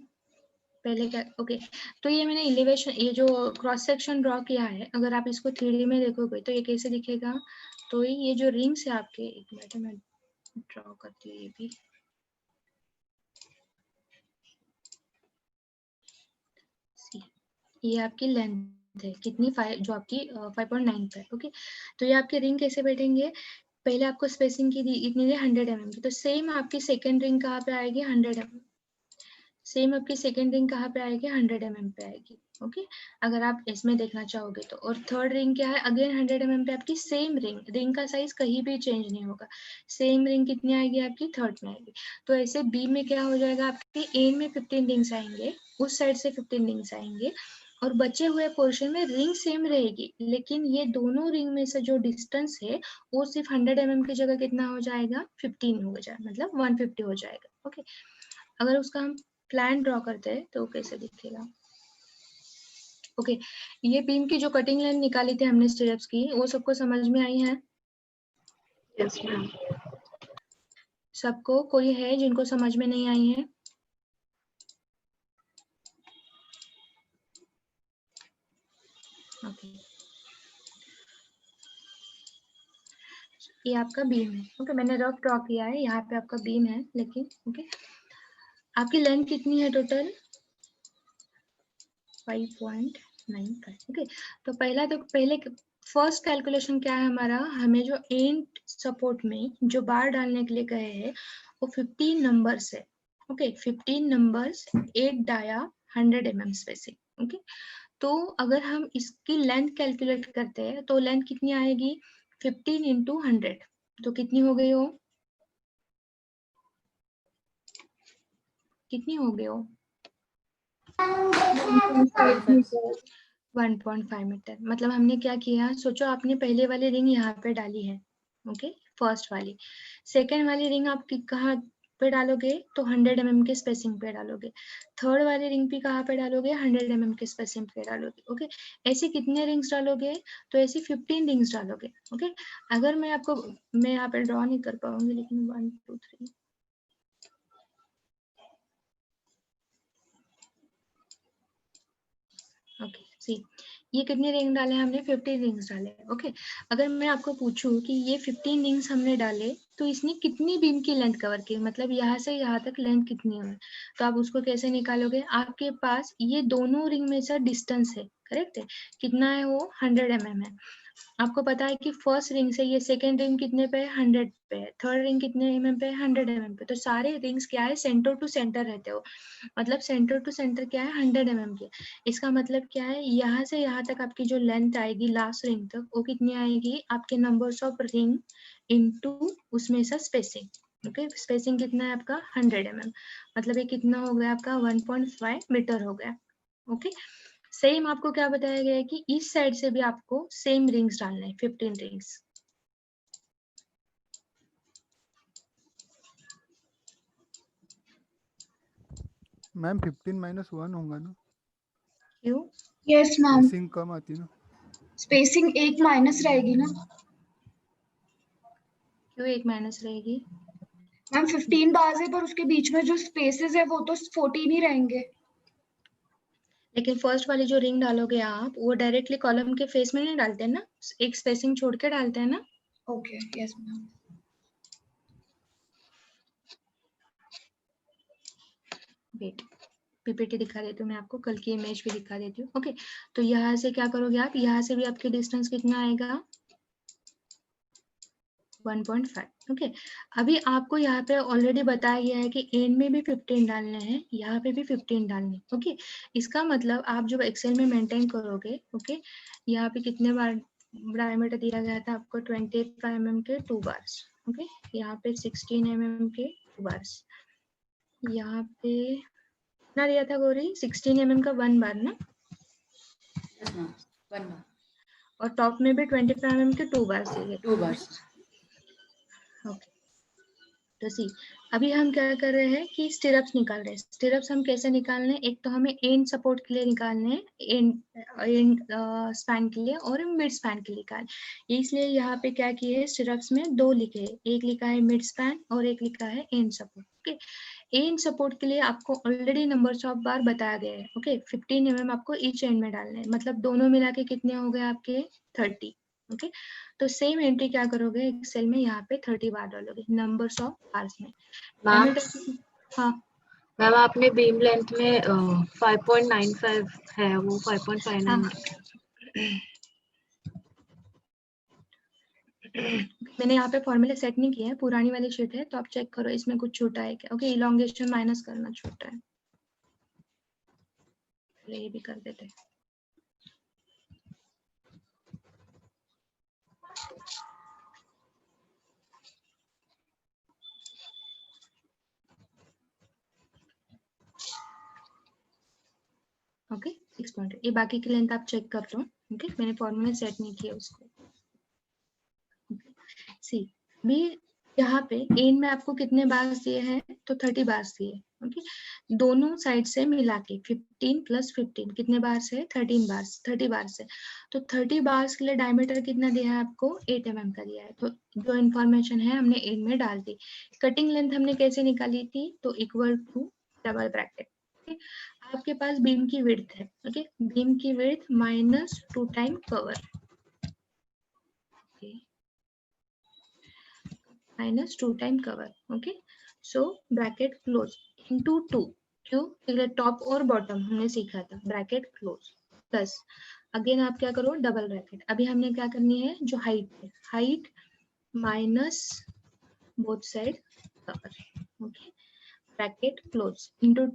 पहले क्या ओके तो ये मैंने एलिवेशन ये जो क्रॉस सेक्शन ड्रॉ किया है अगर आप इसको 3D में देखोगे तो ये कैसे दिखेगा। तो ये जो रिंग्स है आपके एक मिनट मैं ड्रॉ करती हूँ ये भी। ये आपकी लेंथ है कितनी जो आपकी 5.9 पे। ओके तो ये आपके रिंग कैसे बैठेंगे पहले आपको स्पेसिंग की दी इतनी दी 100 mm की तो सेम आपकी सेकेंड रिंग कहाँ पे आएगी 100 mm। सेम आपकी सेकेंड रिंग कहाँ पे आएगी 100 mm पे आएगी। ओके अगर आप इसमें देखना चाहोगे तो और थर्ड रिंग क्या है अगेन 100 mm पे आपकी सेम रिंग का साइज कहीं भी चेंज नहीं होगा। सेम रिंग कितनी आएगी आपकी थर्ड में आएगी। तो ऐसे बी में क्या हो जाएगा आपके एंड में 15 रिंग्स आएंगे उस साइड से 15 रिंग्स आएंगे और बचे हुए पोर्शन में रिंग सेम रहेगी लेकिन ये दोनों रिंग में से जो डिस्टेंस है वो सिर्फ 100 mm की जगह कितना हो जाएगा 15 हो जाएगा मतलब 150 हो जाएगा। ओके अगर उसका हम प्लान ड्रॉ करते हैं तो कैसे दिखेगा। ओके ये बीम की जो कटिंग लाइन निकाली थी हमने स्टेप्स की वो सबको समझ में आई है? Yes ma'am. सबको कोई है जिनको समझ में नहीं आई है? ओके ये आपका बीम है। ओके मैंने रफ ड्रॉ किया है यहाँ पे आपका बीम है लेकिन ओके आपकी लेंथ कितनी है टोटल 5.95। ओके तो पहले फर्स्ट कैलकुलेशन क्या है हमारा हमें जो एंड सपोर्ट में जो बार डालने के लिए कहे हैं वो 15 नंबर्स है। Okay 15 numbers 8 dia 100 mm spacing. Okay तो अगर हम इसकी लेंथ कैलकुलेट करते हैं तो लेंथ कितनी आएगी 15 इंटू 100 तो कितनी हो गई हो कितनी हो गई हो 1.5 मीटर। मतलब हमने क्या किया सोचो आपने पहले वाली रिंग यहाँ पे डाली है। ओके फर्स्ट वाली सेकेंड वाली रिंग आप कहाँ पे डालोगे तो 100 mm के स्पेसिंग पे डालोगे। थर्ड वाली रिंग भी कहाँ पे डालोगे 100 mm के स्पेसिंग पे डालोगे। ओके ऐसे कितने रिंग्स डालोगे तो ऐसे 15 रिंग्स डालोगे। ओके अगर मैं यहाँ पे ड्रॉ नहीं कर पाऊंगी लेकिन 1 2 3 ओके सी ये कितने रिंग डाले हमने 15 रिंग्स डाले। ओके अगर मैं आपको पूछूं कि ये 15 रिंग्स हमने डाले तो इसने कितनी बीम की लेंथ कवर की मतलब यहाँ से यहाँ तक लेंथ कितनी है तो आप उसको कैसे निकालोगे आपके पास ये दोनों रिंग में से डिस्टेंस है करेक्ट है कितना है वो 100 mm है। आपको पता है कि फर्स्ट रिंग से ये सेकेंड रिंग कितने पे 100 पे है थर्ड रिंग कितने mm पे 100 mm पे। तो सारे रिंग्स क्या है सेंटर टू सेंटर रहते हो मतलब सेंटर टू सेंटर क्या है 100 mm की। इसका मतलब क्या है यहाँ से यहाँ तक आपकी जो लेंथ आएगी लास्ट रिंग तक वो कितनी आएगी आपके नंबर्स ऑफ रिंग इनटू उसमें से स्पेसिंग। ओके स्पेसिंग कितना है आपका 100 mm मतलब ये कितना हो गया आपका 1.5 मीटर हो गया। ओके सेम आपको क्या बताया गया है कि इस साइड से भी आपको सेम रिंग्स डालना है 15 रिंग्स। मैम 15 - 1 होगा ना क्यों यस मैम, स्पेसिंग कम आती ना। स्पेसिंग 1 माइनस रहेगी ना क्यों 1 माइनस रहेगी? मैम। 15 बार्स है पर उसके बीच में जो स्पेसेस है वो तो 14 ही रहेंगे। लेकिन फर्स्ट वाली जो रिंग डालोगे आप वो डायरेक्टली कॉलम के फेस में नहीं डालते हैं ना, एक स्पेसिंग छोड़ के डालते हैं ना। Okay, yes ma'am. Wait, PPT दिखा देती हूँ मैं आपको, कल की इमेज भी दिखा देती हूँ। ओके, तो यहाँ से क्या करोगे आप, यहाँ से भी आपकी डिस्टेंस कितना आएगा 1.5। ओके, अभी आपको यहाँ पे ऑलरेडी बताया गया है कि एंड में भी 15 डालने हैं, यहाँ पे भी 15 डालने। ओके, इसका मतलब आप जब एक्सेल में मेंटेन करोगे, ओके, यहाँ पे कितने बार डायमीटर दिया गया था आपको 25 mm के 2 बार्स। ओके, यहाँ पे 16 mm के 2 बार्स, यहाँ पे कितना दिया था गौरी, 16 mm का 1 बार ना, यस मैम, 1 बार और टॉप में भी 25 mm के 2 बार दिए। 2 बार। ओके, तो सी अभी हम क्या कर रहे हैं कि स्टिरप्स निकाल रहे हैं। स्टिरप्स हम कैसे निकालने हैं, एक तो हमें एंड सपोर्ट के लिए निकालने हैं, एंड स्पैन के लिए और मिड स्पैन के लिए निकाल। इसलिए यहाँ पे क्या किए है, स्टिरप्स में 2 लिखे हैं, एक लिखा है मिड स्पैन और एक लिखा है and support. Okay, and support के लिए आपको ऑलरेडी नंबर्स ऑफ बार बताया गया है। ओके, 15 mm आपको ईच एंड में डालने हैं, मतलब दोनों मिला के कितने हो गए आपके 30। ओके, तो सेम एंट्री क्या करोगे एक्सेल में, यहाँ पे 30 बार डालोगे नंबर्स ऑफ बार्स में। मैम, हाँ मैम आपने बीम लेंथ में 5.95 है, वो 5.59 मैंने यहाँ पे फॉर्मूला सेट नहीं किया है, पुरानी वाली शीट है, तो आप चेक करो इसमें कुछ छूटा है क्या। ओके, इलॉन्गेशन माइनस करना छूटा है, ये भी कर देते हैं। ओके, 6.8, ये बाकी की लेंथ आप चेक कर लो। ओके, मैंने फॉर्मूला सेट नहीं किया उसको। सी भी यहाँ पे एंड में आपको कितने बार्स दिए हैं, तो 30 बार्स दिए। ओके, दोनों साइड से मिला के 15 + 15 कितने बार्स है, 13 बार्स, 30 बार्स है। तो 30 बार्स के लिए डायमीटर कितना दिया है आपको, 8 mm का दिया है। तो जो इन्फॉर्मेशन है हमने एंड में डाल दी। कटिंग लेंथ हमने कैसे निकाली थी, तो इक्वल टू डबल ब्रैकेट। आपके पास बीम की विड्थ है। ओके, बीम की width -2 time cover, -2 time cover. Okay, so bracket close into 2, क्यों, टॉप और बॉटम हमने सीखा था, ब्रैकेट क्लोज प्लस अगेन आप क्या करो, डबल ब्रैकेट। अभी हमने क्या करनी है, जो हाइट है, height minus both side cover. Okay, bracket close into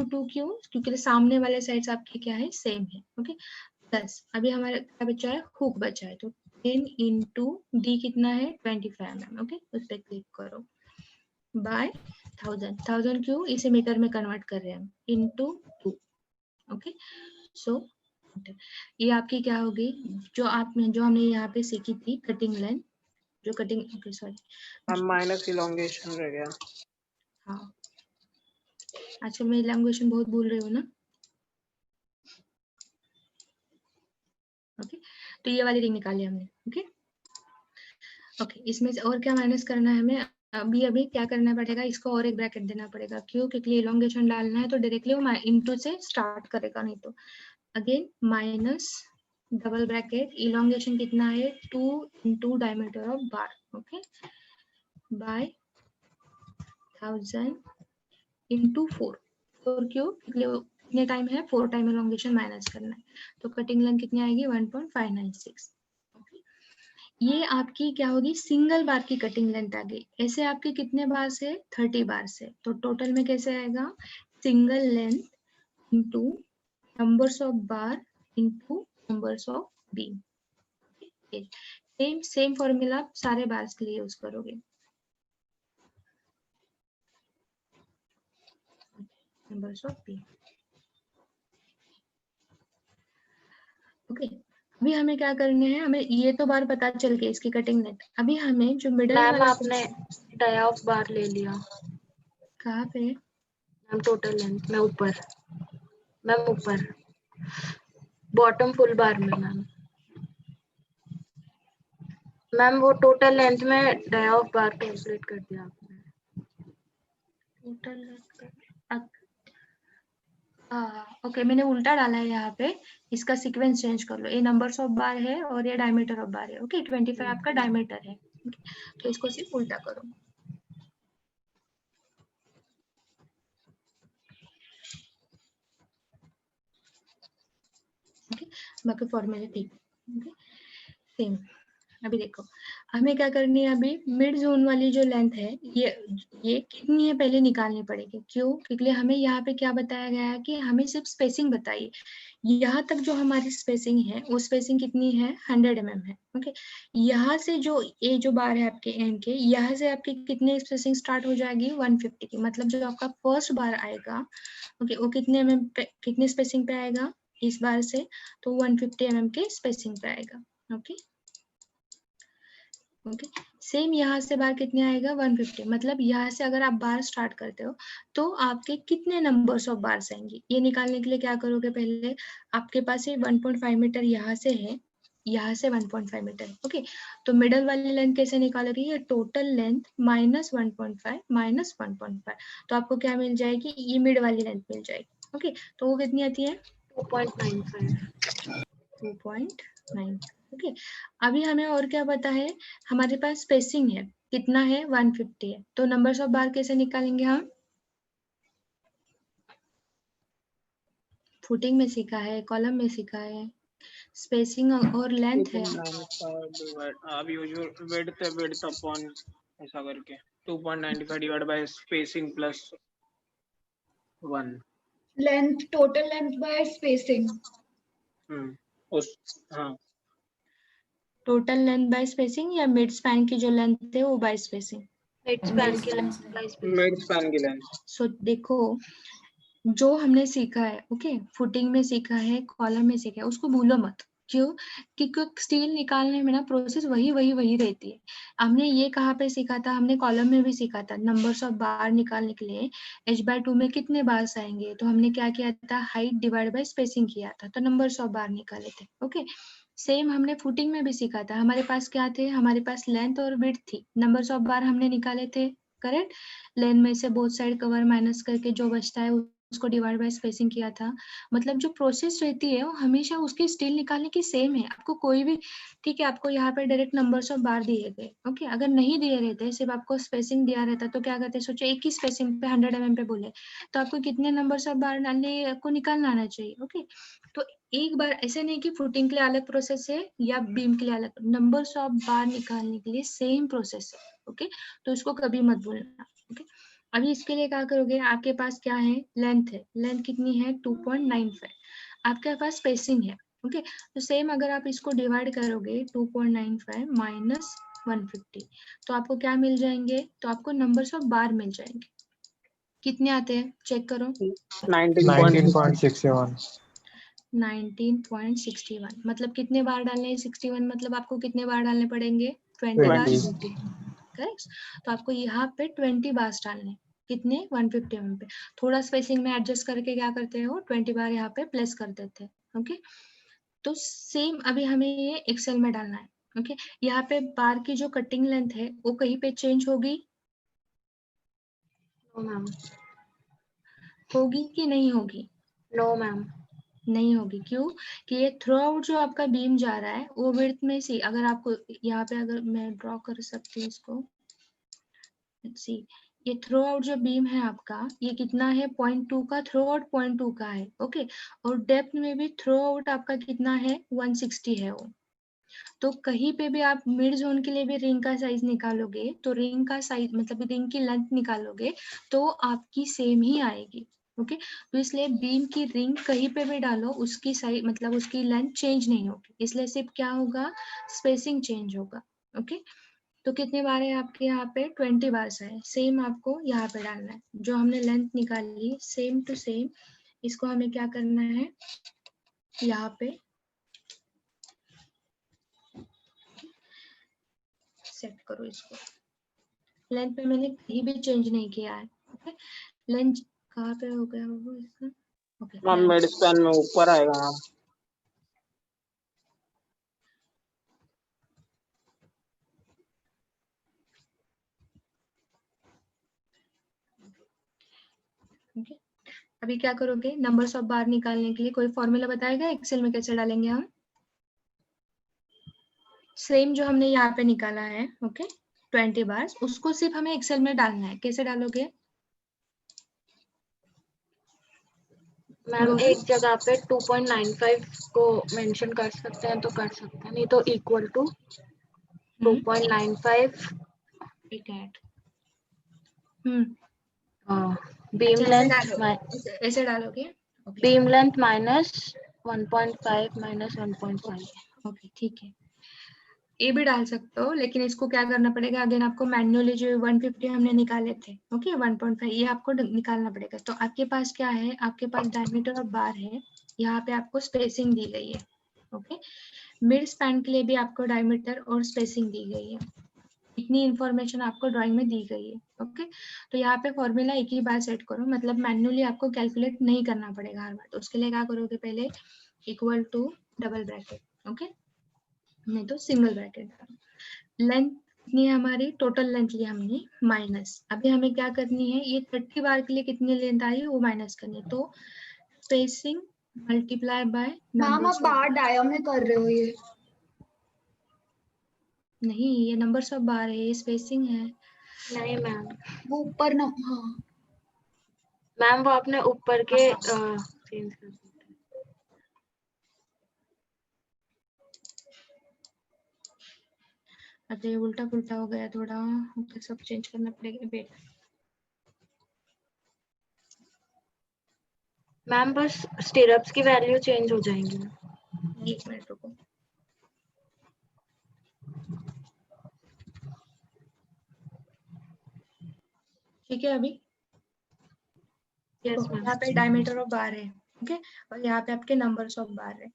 2 क्यों, क्योंकि सामने वाले साइड्स आपके क्या है, सेम है। ओके, प्लस अभी हमारे क्या बचा है, हुक बचा है, तो 10 इंटू डी कितना है 25 mm। ओके, उस पर क्लिक करो, बाय 1000 क्यों, इसे मीटर में कन्वर्ट कर रहे हैं हम, इंटू 2। ओके, सो ये आपकी क्या होगी, जो हमने यहाँ पे सीखी थी कटिंग लेंथ, जो cutting, okay sorry, minus elongation रह गया। हाँ, अच्छा मैं इलॉन्गेशन बहुत भूल रही हूँ ना। ओके, तो ये वाली रिंग निकाली हमने। ओके, ओके, इसमें से और क्या माइनस करना है हमें, अभी क्या करना पड़ेगा, इसको और एक ब्रैकेट देना पड़ेगा। क्यों, क्योंकि इलॉन्गेशन डालना है तो डायरेक्टली वो इनटू से स्टार्ट करेगा, नहीं तो again minus double bracket, elongation कितना है 2 into diameter of bar. Okay, by 1000 into 4 क्यों, कितने टाइम है, 4 टाइम इलॉन्गेशन माइनस करना है, तो कटिंग लेंथ कितनी आएगी 1.596। ये आपकी क्या होगी, सिंगल बार की कटिंग लेंथ आ गई। ऐसे आपके कितने बार से, 30 बार से, तो टोटल में कैसे आएगा, single length into numbers of bar into numbers of beam. Same formula आप सारे बार्स के लिए यूज करोगे। Numbers of beam. ओके, अभी हमें क्या करने हैं, हमें ये तो बार पता चल गई इसकी कटिंग लेंथ। अभी हमें जो मिडल मैम वाला, आपने डाया ऑफ बार ले लिया। कहाँ पे, मैम टोटल लेंथ में ऊपर, मैम ऊपर बॉटम फुल बार में मैम। मैम वो टोटल लेंथ में डाई ऑफ बार कैलकुलेट कर दिया आपने। टोटल ओके, मैंने उल्टा डाला है यहाँ पे, इसका सीक्वेंस चेंज कर लो। ये नंबर्स ऑफ बार है और ये डायमीटर ऑफ बार है। ओके 25 आपका डायमीटर है। तो इसको सिर्फ उल्टा करो। ओके, बाकी फॉर्मूले ठीक। Okay same. अभी देखो हमें क्या करनी है, अभी मिड जोन वाली जो लेंथ है ये कितनी है पहले निकालनी पड़ेगी। क्यों? क्योंकि हमें यहाँ पे क्या बताया गया है कि हमें सिर्फ स्पेसिंग बताइए। यहाँ तक जो हमारी स्पेसिंग है वो स्पेसिंग कितनी है, 100 mm है। ओके, यहाँ से जो ये जो बार है आपके एंड के, यहाँ से आपकी कितनी स्पेसिंग स्टार्ट हो जाएगी, 150 की। मतलब जो आपका फर्स्ट बार आएगा, ओके, वो कितने mm पे, कितनी स्पेसिंग पे आएगा इस बार से, तो 150 mm के स्पेसिंग पे आएगा। ओके ओके, सेम यहाँ से बार कितने आएगा, 150। मतलब यहाँ से अगर आप बार स्टार्ट करते हो तो आपके कितने नंबर्स ऑफ बार्स आएंगे, ये निकालने के लिए क्या करोगे, पहले आपके पास ये 1.5 मीटर यहाँ से है, यहाँ से 1.5 मीटर। ओके, तो मिडल वाली लेंथ कैसे निकालोगे, ये टोटल लेंथ माइनस 1.5 माइनस 1.5, तो आपको क्या मिल जाएगी, ये मिड वाली लेंथ मिल जाएगी। ओके, तो वो कितनी आती है, 2.9। ओके, अभी हमें और क्या पता है, हमारे पास स्पेसिंग है कितना है, 150 है। तो नंबर्स ऑफ बार कैसे निकालेंगे हम, फुटिंग में सीखा है, कॉलम में सीखा है, स्पेसिंग और लेंथ है। अब यूजुअल विड्थ अपॉन ऐसा करके 2.95 divide by spacing plus 1। Length, total length bye spacing. उस हाँ, टोटल लेंथ बाय स्पेसिंग या मिड स्पैन की जो लेंथ है वो बाय स्पेसिंग, मिड स्पैन की length bye spacing. Mid span की लेंथ। सो देखो जो हमने सीखा है, ओके, फुटिंग में सीखा है, कॉलम में सीखा है, उसको भूलो मत। क्यों? क्योंकि स्टील निकालने में ना प्रोसेस वही रहती है। हमने ये कहाँ पे सीखा था, हमने कॉलम में भी सीखा था, नंबर्स ऑफ बार निकालने के लिए h/2 में कितने बार आएंगे, तो हमने क्या किया था, हाइट डिवाइड बाय स्पेसिंग किया था, तो नंबर्स ऑफ बार निकाले थे। ओके, सेम हमने फुटिंग में भी सीखा था, हमारे पास क्या थे, हमारे पास लेंथ और विड्थ थी, नंबर्स ऑफ बार हमने निकाले थे, करेक्ट। लेंथ में से बोथ साइड कवर माइनस करके जो बचता है उसको डिवाइड बाय स्पेसिंग किया था। मतलब जो प्रोसेस रहती है वो हमेशा उसकी स्टील निकालने की सेम है। आपको कोई भी, ठीक है, आपको यहाँ पे डायरेक्ट नंबर्स ऑफ बार दिए गए, ओके, अगर नहीं दिए रहते, सिर्फ आपको स्पेसिंग दिया रहता तो क्या करते, सोचो एक ही स्पेसिंग पे 100 mm पे बोले तो आपको कितने नंबर्स ऑफ बार डालने, आपको निकालना आना चाहिए। ओके, तो एक बार ऐसे नहीं कि फुटिंग के लिए अलग प्रोसेस है या बीम के लिए अलग, नंबर्स ऑफ बार निकालने के लिए सेम प्रोसेस है। ओके, तो इसको कभी मत भूलना। ओके, अभी इसके लिए क्या करोगे, आपके पास क्या है, लेंथ है, लेंथ कितनी है, 2.95, आपके पास स्पेसिंग है। ओके, तो सेम अगर आप इसको डिवाइड करोगे 2.95 माइनस 150 तो आपको क्या मिल जाएंगे, तो आपको नंबर्स ऑफ बार मिल जाएंगे। कितने आते हैं चेक करो, 19.61। 19.61 मतलब कितने बार डालने हैं, 61 मतलब आपको कितने बार डालने पड़ेंगे, 20 बार। 20। करेक्ट, तो आपको यहाँ पे 20 बार डालने, कितने, 150 mm पे। थोड़ा स्पेसिंग में एडजस्ट करके क्या करते हो, 20 बार यहाँ पे प्लेस कर देते हैं। ओके, तो सेम अभी हमें ये एक्सेल में डालना है। ओके, यहाँ पे बार की जो कटिंग लेंथ है वो कहीं पे चेंज होगी, नो मैम। होगी कि नहीं होगी, नो मैम। नहीं होगी। क्यों? कि ये थ्रू आउट जो आपका बीम जा रहा है वो विड्थ में से, अगर आपको यहाँ पे, अगर मैं ड्रॉ कर सकती हूँ इसको, सी, ये थ्रू आउट जो बीम है आपका, ये कितना है, 0.2 का, थ्रू आउट 0.2 का है। ओके, और डेप्थ में भी थ्रू आउट आपका कितना है, 160 है वो। तो कहीं पे भी आप मिड जोन के लिए भी रिंग का साइज निकालोगे, तो रिंग का साइज मतलब रिंग की लेंथ निकालोगे तो आपकी सेम ही आएगी। ओके, तो इसलिए बीम की रिंग कहीं पे भी डालो, उसकी साइज मतलब उसकी लेंथ चेंज नहीं होगी, इसलिए सिर्फ क्या होगा, स्पेसिंग चेंज होगा। ओके, तो कितने बार है आपके यहाँ पे, 20 बार है। सेम आपको यहाँ पे डालना है, जो हमने लेंथ निकाली सेम टू सेम, इसको हमें क्या करना है, यहाँ पे सेट करो इसको। लेंथ पे मैंने कहीं भी चेंज नहीं किया है। ओके, लेंथ कहाँ पे हो गया होगा इसका, ओके, मैम मिड स्पैन में ऊपर आएगा मैम। ओके, अभी क्या करोगे, नंबर्स ऑफ बार निकालने के लिए कोई फॉर्मूला बताएगा एक्सेल में कैसे डालेंगे हम? सेम जो हमने यहाँ पे निकाला है, ओके 20 बार, उसको सिर्फ हमें एक्सेल में डालना है। कैसे डालोगे? मैम एक जगह पे 2.95 को मेंशन कर सकते हैं तो कर सकते हैं, नहीं तो इक्वल टू 2.95 बीम लेंथ ऐसे डालोगे? Beam length minus 1.5 minus 1.5। Okay ठीक है, ये भी डाल सकते हो, लेकिन इसको क्या करना पड़ेगा, अगेन आपको मैन्युअली जो 150 हमने निकाले थे, ओके 1.5 ये आपको निकालना पड़ेगा। तो आपके पास क्या है, आपके पास डायमीटर और बार है, यहाँ पे आपको स्पेसिंग दी गई है, ओके मिड स्पैन के लिए भी आपको डायमीटर और स्पेसिंग दी गई है, इतनी इंफॉर्मेशन आपको ड्राइंग में दी गई है, ओके तो यहाँ पे फॉर्मूला एक ही बार सेट करो, मतलब मैन्युअली आपको कैलकुलेट नहीं करना पड़ेगा हर बार। तो उसके लिए क्या करोगे, पहले equal to double bracket, okay नहीं तो सिंगल ब्रैकेट। लेंथ कितनी है हमारी, टोटल लेंथ लिया हमने माइनस, अभी हमें क्या करनी है, ये 30 बार के लिए कितनी लेंथ आई है वो माइनस करनी है। तो स्पेसिंग मल्टीप्लाई बाय मैम आप बार डायम में कर रहे हो, ये नहीं, ये नंबर्स ऑफ बार है, ये स्पेसिंग है। नहीं मैम, वो ऊपर ना, हाँ मैम वो आपने ऊपर के चेंज कर दिया। अच्छा ये उल्टा पुल्टा हो गया थोड़ा, तो सब चेंज करना पड़ेगा। वेट मैम बस स्टिरअप्स की वैल्यू चेंज हो जाएंगी। एक मिनट रुको, ठीक है अभी यस यहाँ पे डायमीटर ऑफ बार है, ओके और यहाँ पे आपके नंबर्स ऑफ बार है,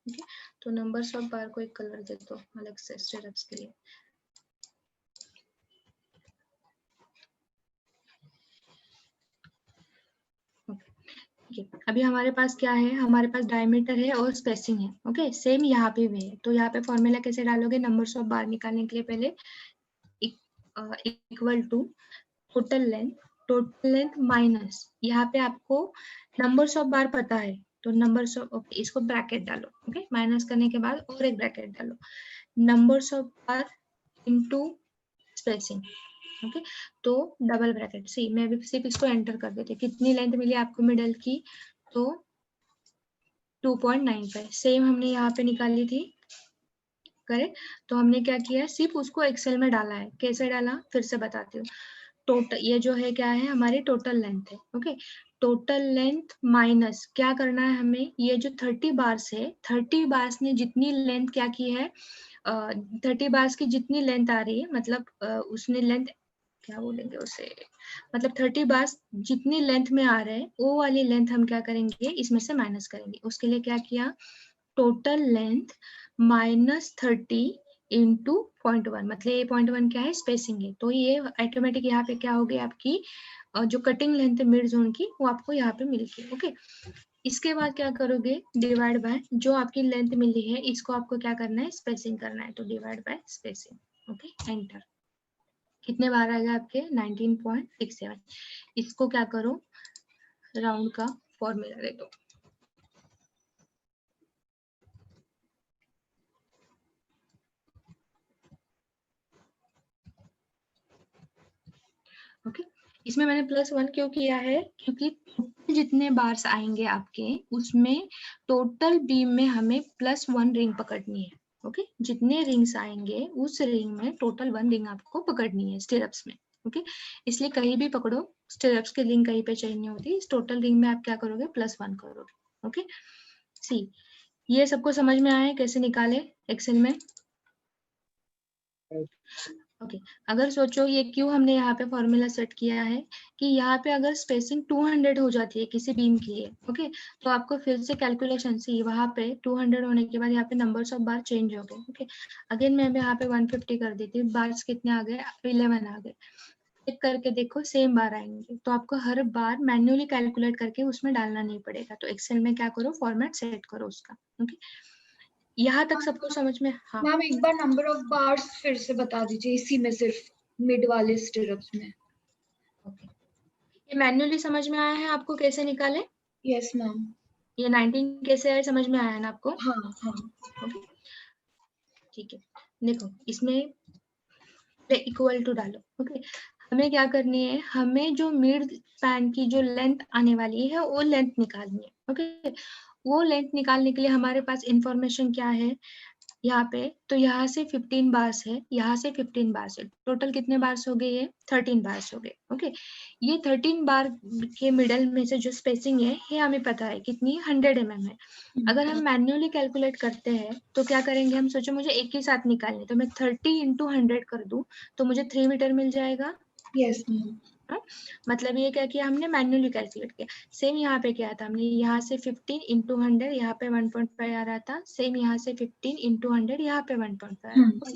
ओके तो नंबर्स ऑफ बार को एक कलर दे दो अलग से स्टिरअप्स के लिए। अभी हमारे पास क्या है, हमारे पास डायमीटर है और स्पेसिंग है, ओके सेम यहाँ पे भी है। तो यहाँ पे फॉर्मूला कैसे डालोगे, नंबर्स ऑफ बार निकालने के लिए पहले equal to total length minus, यहाँ पे आपको नंबर्स ऑफ बार पता है तो नंबर्स ऑफ, इसको ब्रैकेट डालो, ओके माइनस करने के बाद और एक ब्रैकेट डालो, numbers of bar into spacing, okay तो डबल ब्रैकेट। सी मैं अभी सिर्फ इसको एंटर कर देती, कितनी लेंथ मिली आपको मिडल की, तो 2.95 सेम हमने यहाँ पे निकाली थी, करेक्ट। तो हमने क्या किया, सिर्फ उसको एक्सेल में डाला है। कैसे डाला फिर से बताती हूँ। टोटल ये जो है क्या है, हमारी टोटल लेंथ है, ओके टोटल लेंथ माइनस क्या करना है हमें, ये जो 30 बार्स है, 30 बार्स ने जितनी लेंथ क्या की है, 30 बार्स की जितनी लेंथ आ रही है, मतलब उसने लेंथ क्या बोलेंगे उसे, मतलब 30 बार्स जितनी लेंथ में आ रहे हैं वो वाली लेंथ हम क्या करेंगे, इसमें से माइनस करेंगे। उसके लिए क्या किया, टोटल लेंथ माइनस 30 इंटू 0.1, मतलब ये 0.1 क्या है, स्पेसिंग है। तो ये ऑटोमेटिक यहाँ पे क्या हो गई, आपकी जो कटिंग लेंथ है मिड जोन की वो आपको यहाँ पे मिल गई, ओके। इसके बाद क्या करोगे, डिवाइड बाय जो आपकी लेंथ मिली है, इसको आपको क्या करना है, स्पेसिंग करना है। तो divide by spacing, okay enter. कितने बार आएगा आपके 19.67। इसको क्या करो, राउंड का फॉर्मूला दे दो, ओके इसमें मैंने +1 क्यों किया है, क्योंकि जितने बार्स आएंगे आपके उसमें टोटल बीम में हमें +1 रिंग पकड़नी है, ओके जितने रिंग्स आएंगे उस रिंग में टोटल 1 रिंग आपको पकड़नी है स्टिरअप्स में, ओके इसलिए कहीं भी पकड़ो, स्टिरअप्स की रिंग कहीं पे चाहिए नहीं होती, इस टोटल रिंग में आप क्या करोगे, +1 करोगे, ओके। सी ये सबको समझ में आया कैसे निकाले एक्सेल में, ओके अगर सोचो ये क्यों हमने यहाँ पे फॉर्मूला सेट किया है, कि यहाँ पे अगर स्पेसिंग 200 हो जाती है किसी बीम के लिए, ओके तो आपको फिर से कैलकुलेशन से वहाँ पे 200 होने के बाद यहाँ पे नंबर्स ऑफ बार चेंज हो गए, ओके अगेन मैं यहाँ पे 150 कर देती हूँ, बार्स कितने आ गए, 11 आ गए। चेक करके देखो सेम बार आएंगे, तो आपको हर बार मैन्युअली कैलकुलेट करके उसमें डालना नहीं पड़ेगा। तो एक्सेल में क्या करो, फॉर्मेट सेट करो उसका, ओके यहाँ तक सबको समझ में। हाँ मैम एक बार नंबर ऑफ बार्स फिर से बता दीजिए, इसी में सिर्फ मिड वाले स्टिरअप्स में। ओके ये मैन्युअली समझ में आया है आपको कैसे निकाले? Yes ma'am. ये 19 कैसे आया समझ में आया है ना आपको? हाँ हाँ। ओके ठीक है, देखो इसमें इक्वल टू डालो। ओके हमें क्या करनी है, हमें जो मिड स्पैन की जो लेंथ आने वाली है वो लेंथ निकालनी है। ओके वो लेंथ निकालने के लिए हमारे पास इंफॉर्मेशन क्या है यहाँ पे, तो यहाँ से 15 बार्स है, यहाँ से 15 बार्स है, टोटल कितने बार्स हो गए? ये 13 बार्स हो गए। ओके ये 13 बार के मिडल में से जो स्पेसिंग है ये हमें पता है कितनी 100 mm है। अगर हम मैन्युअली कैलकुलेट करते हैं तो क्या करेंगे, हम सोचो मुझे एक ही साथ निकालने, तो मैं 30 × 100 कर दूं तो मुझे 3 मीटर मिल जाएगा। Yes ma'am. मतलब ये क्या किया हमने, मैन्युअली कैलकुलेट किया। सेम यहाँ पे क्या था, हमने यहाँ से 15 × 100, यहाँ पे 1.5 आ रहा था, सेम यहाँ से 15 × 100, यहाँ पे 1.5 आ रहा था।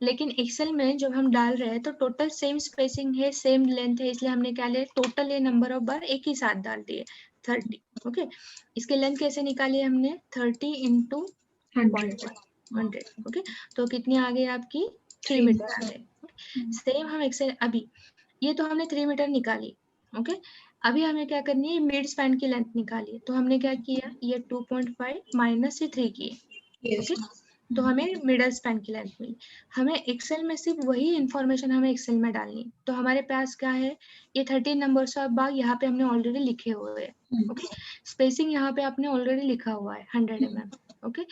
लेकिन एक्सेल में जब हम डाल रहे हैं तो टोटल सेम स्पेसिंग है, सेम लेंथ है, इसलिए हमने क्या लिया, टोटल ये नंबर ऑफ बार एक ही साथ डाल दिए 30। ओके इसके लेंथ कैसे निकाली हमने, 30 × 100। ओके तो कितनी आ गई आपकी, 3 मीटर आ गए। सेम हम एक्सेल, अभी ये तो हमने 3 मीटर निकाली। ओके अभी हमें क्या करनी है, मिड स्पैन की लेंथ निकाली। तो हमने क्या किया, ये 2.5 माइनस ये 3 किए। ओके तो हमें मिडल स्पैन की लेंथ मिली। हमें एक्सेल में सिर्फ वही इंफॉर्मेशन हमें एक्सेल में डालनी। तो हमारे पास क्या है, ये 13 नंबर्स ऑफ बार यहाँ पे हमने ऑलरेडी लिखे हुए हैं। ओके स्पेसिंग यहाँ पे आपने ऑलरेडी लिखा हुआ है 100 mm। ओके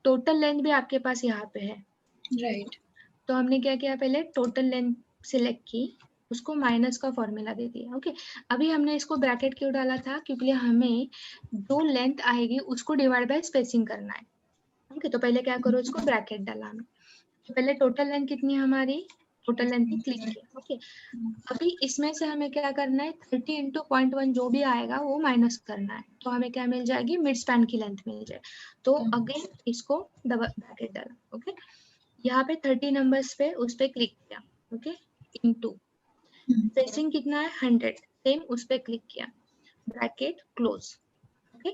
टोटल लेंथ भी आपके पास यहाँ पे है। राइट तो हमने क्या किया, पहले टोटल लेंथ सिलेक्ट की, उसको माइनस का फॉर्मूला दे दिया। ओके अभी हमने इसको ब्रैकेट क्यों डाला था, क्योंकि हमें जो लेंथ आएगी उसको डिवाइड बाय स्पेसिंग करना है। ओके तो पहले क्या करो, इसको ब्रैकेट डाला हमें। तो पहले टोटल लेंथ कितनी है हमारी, टोटल लेंथ पे क्लिक किया। ओके अभी इसमें से हमें क्या करना है, 30 × 0.1 जो भी आएगा वो माइनस करना है। तो हमें क्या मिल जाएगी, मिड स्पैन की लेंथ मिल जाए। तो अगेन इसको डबल ब्रैकेट डाला। ओके यहाँ पे 30 नंबर्स पे उस पे क्लिक किया। ओके इनटू स्पेसिंग कितना है 100, सेम उस पे क्लिक किया, bracket close. Okay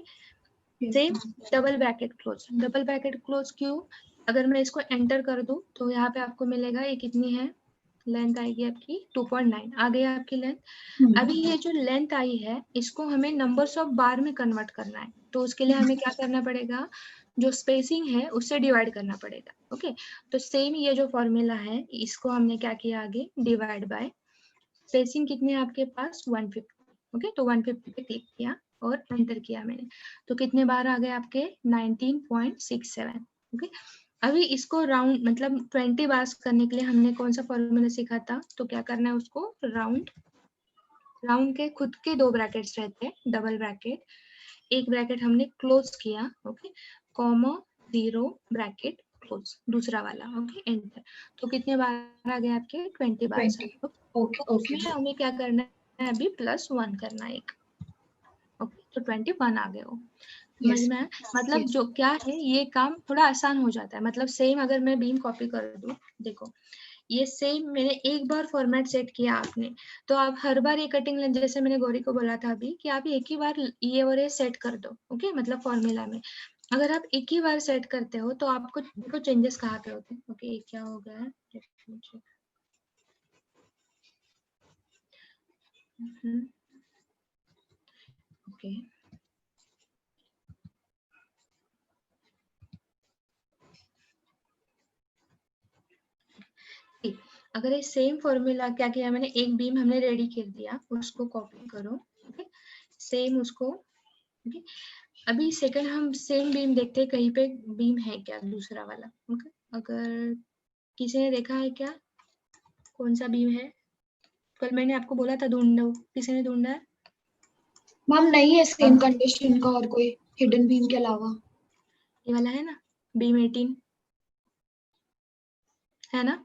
same double bracket close. Double bracket close क्यों, अगर मैं इसको एंटर कर दूं तो यहाँ पे आपको मिलेगा, ये कितनी है, लेंथ आएगी आपकी 2.9 आ गई आपकी लेंथ। अभी ये जो लेंथ आई है इसको हमें नंबर्स ऑफ बार में कन्वर्ट करना है। तो उसके लिए हमें क्या करना पड़ेगा, जो स्पेसिंग है उससे डिवाइड करना पड़ेगा। ओके तो सेम ये जो फॉर्मूला है इसको हमने क्या किया, आगे डिवाइड बाय स्पेसिंग कितनी है आपके पास 150। ओके तो 150 पे क्लिक किया और एंटर किया मैंने, तो कितने बार आ गए आपके 19.67। ओके अभी इसको राउंड मतलब 20 बार्स करने के लिए हमने कौन सा फॉर्मूला सीखा था, तो क्या करना है उसको राउंड के खुद के 2 ब्रैकेट्स रहते हैं, डबल ब्रैकेट, एक ब्रैकेट हमने क्लोज किया। ओके कॉमा 0 ब्रैकेट क्लोज दूसरा वाला। ओके एंटर, तो कितने बार आ गए आपके 20 बार। ओके हमें क्या करना है, अभी +1 करना है एक। ओके तो 21 आ गए हो, समझ में आया? मतलब जो क्या है, ये काम थोड़ा आसान हो जाता है। मतलब सेम अगर मैं बीम कॉपी कर दूं, देखो ये सेम मैंने एक बार फॉर्मेट सेट किया आपने, तो आप हर बार ये कटिंग लेंथ, जैसे मैंने गौरी को बोला था अभी कि आप एक ही बार ये और ये सेट कर दो। ओके मतलब फॉर्मूला में अगर आप एक ही बार सेट करते हो तो आपको देखो चेंजेस कहाँ पे होते हैं। ओके ये क्या हो गया है, ओके अगर ये सेम फॉर्मूला क्या किया मैंने, एक बीम हमने रेडी कर दिया, उसको कॉपी करो। ओके सेम उसको। ओके अभी सेकंड हम सेम बीम देखते हैं, कहीं पे बीम है क्या दूसरा वाला। ओके अगर किसी ने देखा है क्या, कौन सा बीम है, कल मैंने आपको बोला था ढूंढो, किसी ने ढूंढा है? मैम नहीं है सेम कंडीशन का और कोई हिडन बीम के अलावा। ये वाला है ना, बीम 18 है ना,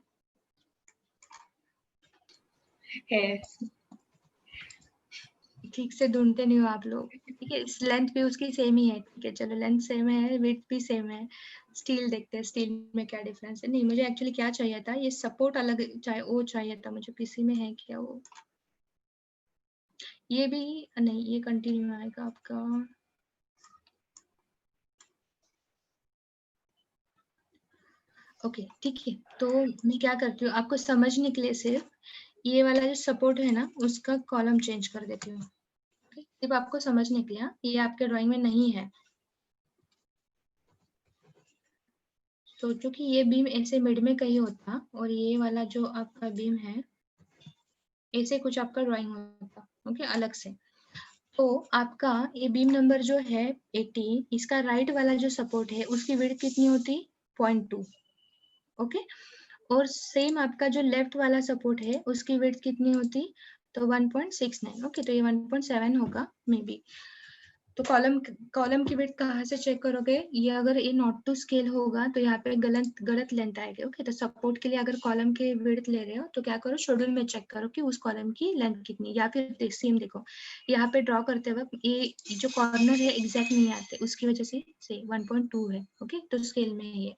है। ठीक से ढूंढते नहीं हो आप लोग। ठीक है लेंथ भी उसकी सेम ही है, ठीक है चलो लेंथ सेम है, विड्थ भी सेम है। स्टील देखते हैं, स्टील में क्या डिफरेंस है। नहीं मुझे एक्चुअली क्या चाहिए था, ये सपोर्ट अलग वो चाहिए था मुझे, किसी में है क्या वो, ये भी नहीं, ये कंटिन्यू आएगा आपका। ओके ठीक है तो मैं क्या करती हूँ आपको समझने के लिए सिर्फ ये वाला जो सपोर्ट है ना उसका कॉलम चेंज कर देती हूँ। सिर्फ आपको समझने के लिए, ये आपके ड्राइंग में नहीं है। सोचो कि ये बीम ऐसे मिड में कहीं होता और ये वाला जो आपका बीम है ऐसे कुछ आपका ड्राइंग होता, ओके, अलग से। तो आपका ये बीम नंबर जो है 18, इसका राइट वाला जो सपोर्ट है उसकी विड्थ कितनी होती? 0.2, ओके। और सेम आपका जो लेफ्ट वाला सपोर्ट है उसकी विड्थ कितनी होती? तो 1.69, ओके। तो ये 1.7 होगा मे बी। तो कॉलम की विड्थ कहाँ से चेक करोगे? ये अगर ये नॉट टू स्केल होगा तो यहाँ पे गलत लेंथ आएगी, ओके। तो सपोर्ट के लिए अगर कॉलम के विड्थ ले रहे हो तो क्या करो, शेड्यूल में चेक करो कि उस कॉलम की लेंथ कितनी, या फिर सेम देखो यहाँ पे ड्रॉ करते वक्त ये जो कॉर्नर है एग्जैक्ट नहीं आते, उसकी वजह से 1.2 है, ओके। तो स्केल में है ये।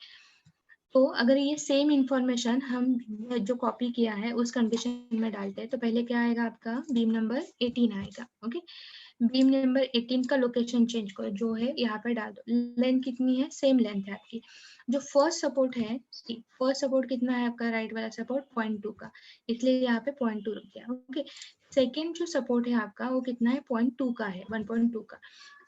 तो अगर ये सेम इंफॉर्मेशन हम जो कॉपी किया है उस कंडीशन में डालते हैं तो पहले क्या आएगा आपका? बीम नंबर 18 आएगा, ओके। बीम नंबर 18 का लोकेशन चेंज करो, जो है यहाँ पे डाल दो। लेंथ कितनी है? सेम लेंथ है आपकी। जो फर्स्ट सपोर्ट है, फर्स्ट सपोर्ट कितना है आपका? राइट वाला सपोर्ट 0.2 का, इसलिए यहाँ पे 0.2 रुक गया, ओके। सेकेंड जो सपोर्ट है आपका वो कितना है? 0.2 का है, 1.2 का।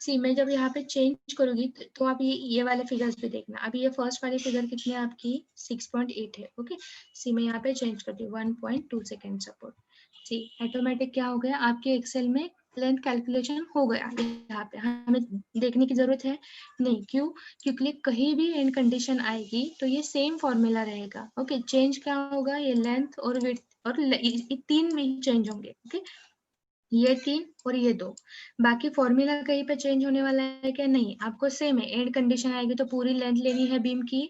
सी मैं जब यहाँ पे चेंज करूंगी तो आप ये वाले फिगर्स भी देखना। अभी ये फर्स्ट वाली फिगर कितनी है आपकी? 6.8 है, ओके। सी मैं यहाँ पे चेंज करती हूँ 1.2 सेकेंड सपोर्ट। सी ऑटोमेटिक क्या हो गया आपके एक्सेल में? लेंथ कैलकुलेशन हो गया। यहाँ पे हमें देखने की जरूरत है नहीं, क्यों? क्योंकि कहीं भी एंड कंडीशन आएगी तो ये सेम फॉर्मूला रहेगा, ओके। चेंज क्या होगा? ये लेंथ और विड्थ और ये तीन में चेंज होंगे, ओके। ये 3 और ये 2, बाकी फॉर्मूला कहीं पे चेंज होने वाला है क्या? नहीं, आपको सेम है। एंड कंडीशन आएगी तो पूरी लेंथ लेनी है बीम की,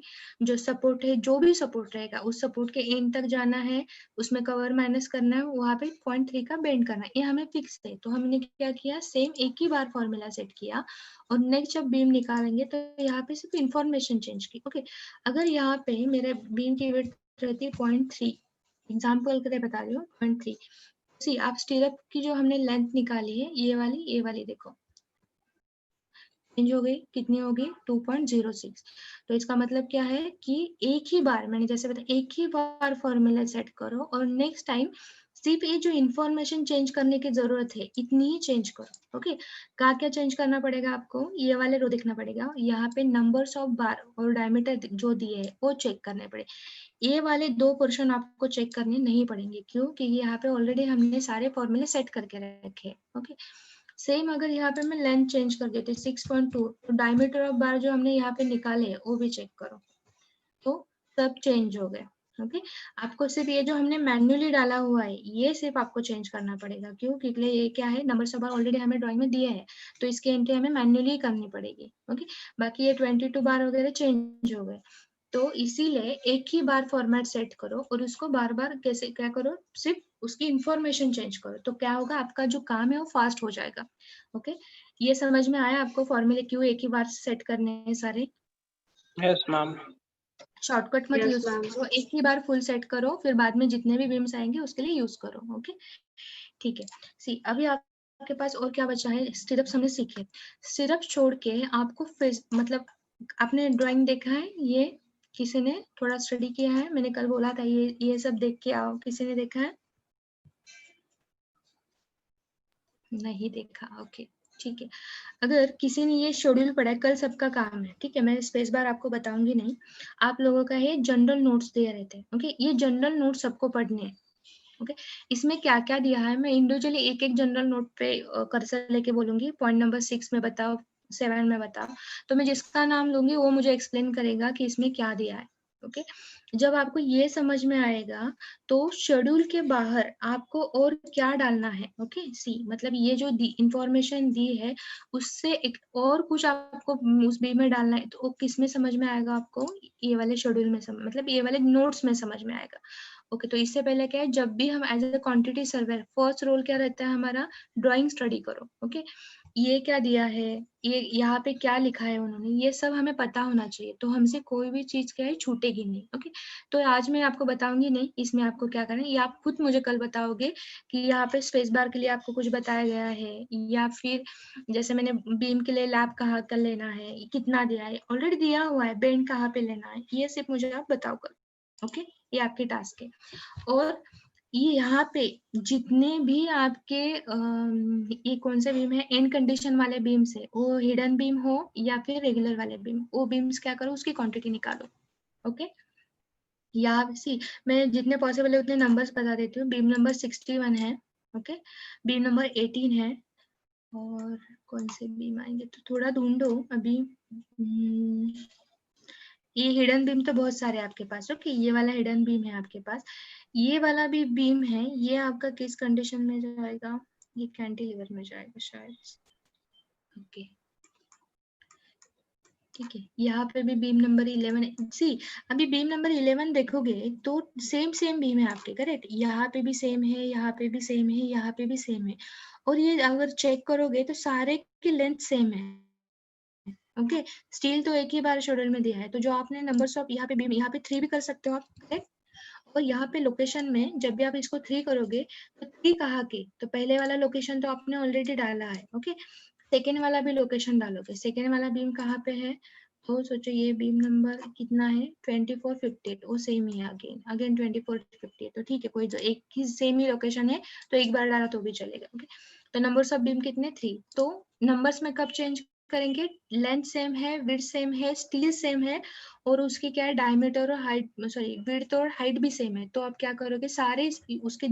जो सपोर्ट है, जो भी सपोर्ट रहेगा उस सपोर्ट के एंड तक जाना है, उसमें कवर माइनस करना है, वहां पे 0.3 का बेंड करना है, ये हमें फिक्स है। तो हमने क्या किया? सेम एक ही बार फॉर्मूला सेट किया और नेक्स्ट जब बीम निकालेंगे तो यहाँ पे सिर्फ इंफॉर्मेशन चेंज की, ओके। अगर यहाँ पे मेरे बीम की विड्थ रहती है 0.3, एग्जाम्पल के लिए बता रही हूँ 0.3। सी आप स्टीरअप की जो हमने लेंथ निकाली है ये वाली देखो चेंज हो गई, कितनी होगी? 2.06। तो इसका मतलब क्या है कि एक ही बार, मैंने जैसे बताया, एक ही बार फॉर्मूला सेट करो और नेक्स्ट टाइम सिर्फ ये जो इंफॉर्मेशन चेंज करने की जरूरत है इतनी ही चेंज करो, ओके। क्या चेंज करना पड़ेगा आपको? ये वाले रो देखना पड़ेगा, यहाँ पे नंबर्स ऑफ बार और डायमीटर जो दिए है वो चेक करने पड़े। ये वाले 2 पोर्शन आपको चेक करने नहीं पड़ेंगे, क्यों? क्योंकि यहाँ पे ऑलरेडी हमने सारे फॉर्मूले सेट करके रखे, ओके। सेम अगर यहाँ पे मैं लेंथ चेंज कर देती 6.2, तो डायमीटर ऑफ बार जो हमने यहाँ पे निकाले वो भी चेक करो, तो सब चेंज हो गए, ओके। आपको सिर्फ ये जो हमने मैन्युअली डाला हुआ है ये सिर्फ आपको चेंज करना पड़ेगा, क्यों? क्योंकि ये क्या है, नंबर ऑफ बार ऑलरेडी हमें ड्राइंग में दिए है तो इसकी एंट्री हमें मैन्युअली करनी पड़ेगी, ओके। बाकी ये 22 बार वगैरह चेंज हो गए, तो इसीलिए एक ही बार फॉर्मेट सेट करो और उसको बार बार कैसे क्या करो, सिर्फ उसकी इंफॉर्मेशन चेंज करो, तो क्या होगा, आपका जो काम है वो फास्ट हो जाएगा, ओके। ये समझ में आया आपको? फॉर्मूले क्यों एक ही बार सेट करने हैं सारे? Yes ma'am. शॉर्टकट मत Yes, यूज ma'am. करो, एक ही बार फुल सेट करो, फिर बाद में जितने भी बीम्स आएंगे उसके लिए यूज करो, ओके। ठीक है, सी अभी आपके पास और क्या बचा है? स्टिरअप्स हमने सीखे। स्टिरअप छोड़ के आपको मतलब आपने ड्राइंग देखा है, ये किसी ने थोड़ा स्टडी किया है? मैंने कल बोला था ये सब देख के आओ, किसी ने देखा है? नहीं देखा, ओके ठीक है। अगर किसी ने ये शेड्यूल पढ़ा है, कल सबका काम है, ठीक है, मैं स्पेस बार आपको बताऊंगी नहीं, आप लोगों का ये जनरल नोट्स दे रहे थे, ओके। ये जनरल नोट्स सबको पढ़ने हैं, ओके। इसमें क्या क्या दिया है मैं इंडिविजुअली एक एक जनरल नोट पे कर्सर लेके बोलूंगी, पॉइंट नंबर 6 में बताओ, 7 में बताओ, तो मैं जिसका नाम लूंगी वो मुझे एक्सप्लेन करेगा कि इसमें क्या दिया है, ओके। जब आपको ये समझ में आएगा तो शेड्यूल के बाहर आपको और क्या डालना है, ओके। सी मतलब ये जो इंफॉर्मेशन दी है उससे एक और कुछ आपको उस बी में डालना है, तो वो किस में समझ में आएगा आपको? ये वाले शेड्यूल में मतलब ये वाले नोट्स में समझ में आएगा, ओके। तो इससे पहले क्या है, जब भी हम as a quantity surveyor, first role क्या रहता है हमारा? ड्राइंग स्टडी करो, ओके। ये क्या दिया है, ये यहाँ पे क्या लिखा है उन्होंने, ये सब हमें पता होना चाहिए, तो हमसे कोई भी चीज क्या है छूटेगी नहीं, ओके। तो आज मैं आपको बताऊंगी नहीं इसमें आपको क्या करना है, ये आप खुद मुझे कल बताओगे कि यहाँ पे स्पेस बार के लिए आपको कुछ बताया गया है, या फिर जैसे मैंने बीम के लिए लैब कहाँ कर लेना है, कितना दिया है, ऑलरेडी दिया हुआ है, बेंड कहाँ पे लेना है, ये सिर्फ मुझे आप बताओ कल, ओके। ये आपकी टास्क है। और ये यहाँ पे जितने भी आपके ये कौन से बीम है, एंड कंडीशन वाले बीम्स है, वो हिडन बीम हो या फिर रेगुलर वाले बीम, वो बीम्स क्या करो, उसकी क्वांटिटी निकालो। ओके, यहाँ सी मैं जितने पॉसिबल है उतने नंबर्स बता देती हूँ। बीम नंबर 61 है, ओके, बीम नंबर 18 है, और कौन से बीम आएंगे तो थोड़ा ढूंढो अभी। ये हिडन बीम तो बहुत सारे आपके पास, ओके, ये वाला हिडन बीम है आपके पास, ये वाला भी बीम है। ये आपका किस कंडीशन में जाएगा, ये कैंटिलीवर में जाएगा शायद, ओके, ठीक है। यहाँ पे भी बीम नंबर 11 सी, अभी बीम नंबर 11 देखोगे तो सेम बीम है आपके, करेक्ट, यहाँ पे भी सेम है, यहाँ पे भी सेम है, यहाँ पे भी सेम है, और ये अगर चेक करोगे तो सारे की लेंथ सेम है। ओके, स्टील तो एक ही बार शेड्यूल में दिया है, तो जो आपने नंबर्स ऑफ यहाँ पे बीम, यहाँ पे 3 भी कर सकते हो आप, करेक्ट, और यहाँ पे लोकेशन में जब भी आप इसको 3 करोगे तो 3 कहाँ के, तो पहले वाला लोकेशन तो आपने ऑलरेडी डाला है, ओके, सेकेंड वाला भी लोकेशन डालोगे, सेकेंड वाला बीम कहाँ पे है, तो सोचो ये बीम नंबर कितना है, 2458, वो सेम ही है, अगेन 2458, तो ठीक है, कोई जो एक ही सेम ही लोकेशन है तो एक बार डाला तो भी चलेगा, ओके। तो नंबर्स ऑफ बीम कितने, 3, तो नंबर्स में कब चेंज करेंगे, लेंथ सेम है, विड्थ सेम है, स्टील सेम है, और उसकी क्या है, डायमीटर और हाइट, सॉरी विड्थ और हाइट भी सेम है, तो आप क्या करोगे, सारे उसके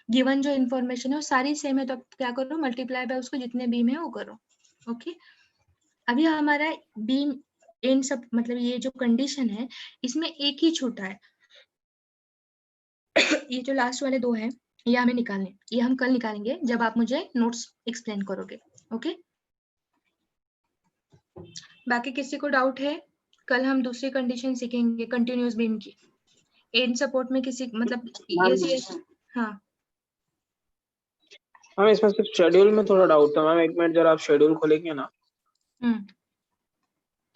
गिवन जो इन्फॉर्मेशन है वो सारी सेम है, तो आप क्या करो, मल्टीप्लाई बाय उसको जितने बीम है वो करो, ओके। अभी हमारा बीम एंड सब, मतलब ये जो कंडीशन है इसमें एक ही छूटा है ये जो लास्ट वाले 2 है ये हमें निकालने, ये हम कल निकालेंगे जब आप मुझे नोट्स एक्सप्लेन करोगे, ओके। बाकी किसी को डाउट है, कल हम दूसरी कंडीशन सीखेंगे कंटिन्यूअस बीम की, एंड सपोर्ट में किसी मतलब ये हाँ मैम इसमें सिर्फ शेड्यूल में थोड़ा डाउट था मैम, एक मिनट जरा आप शेड्यूल खोलेंगे ना,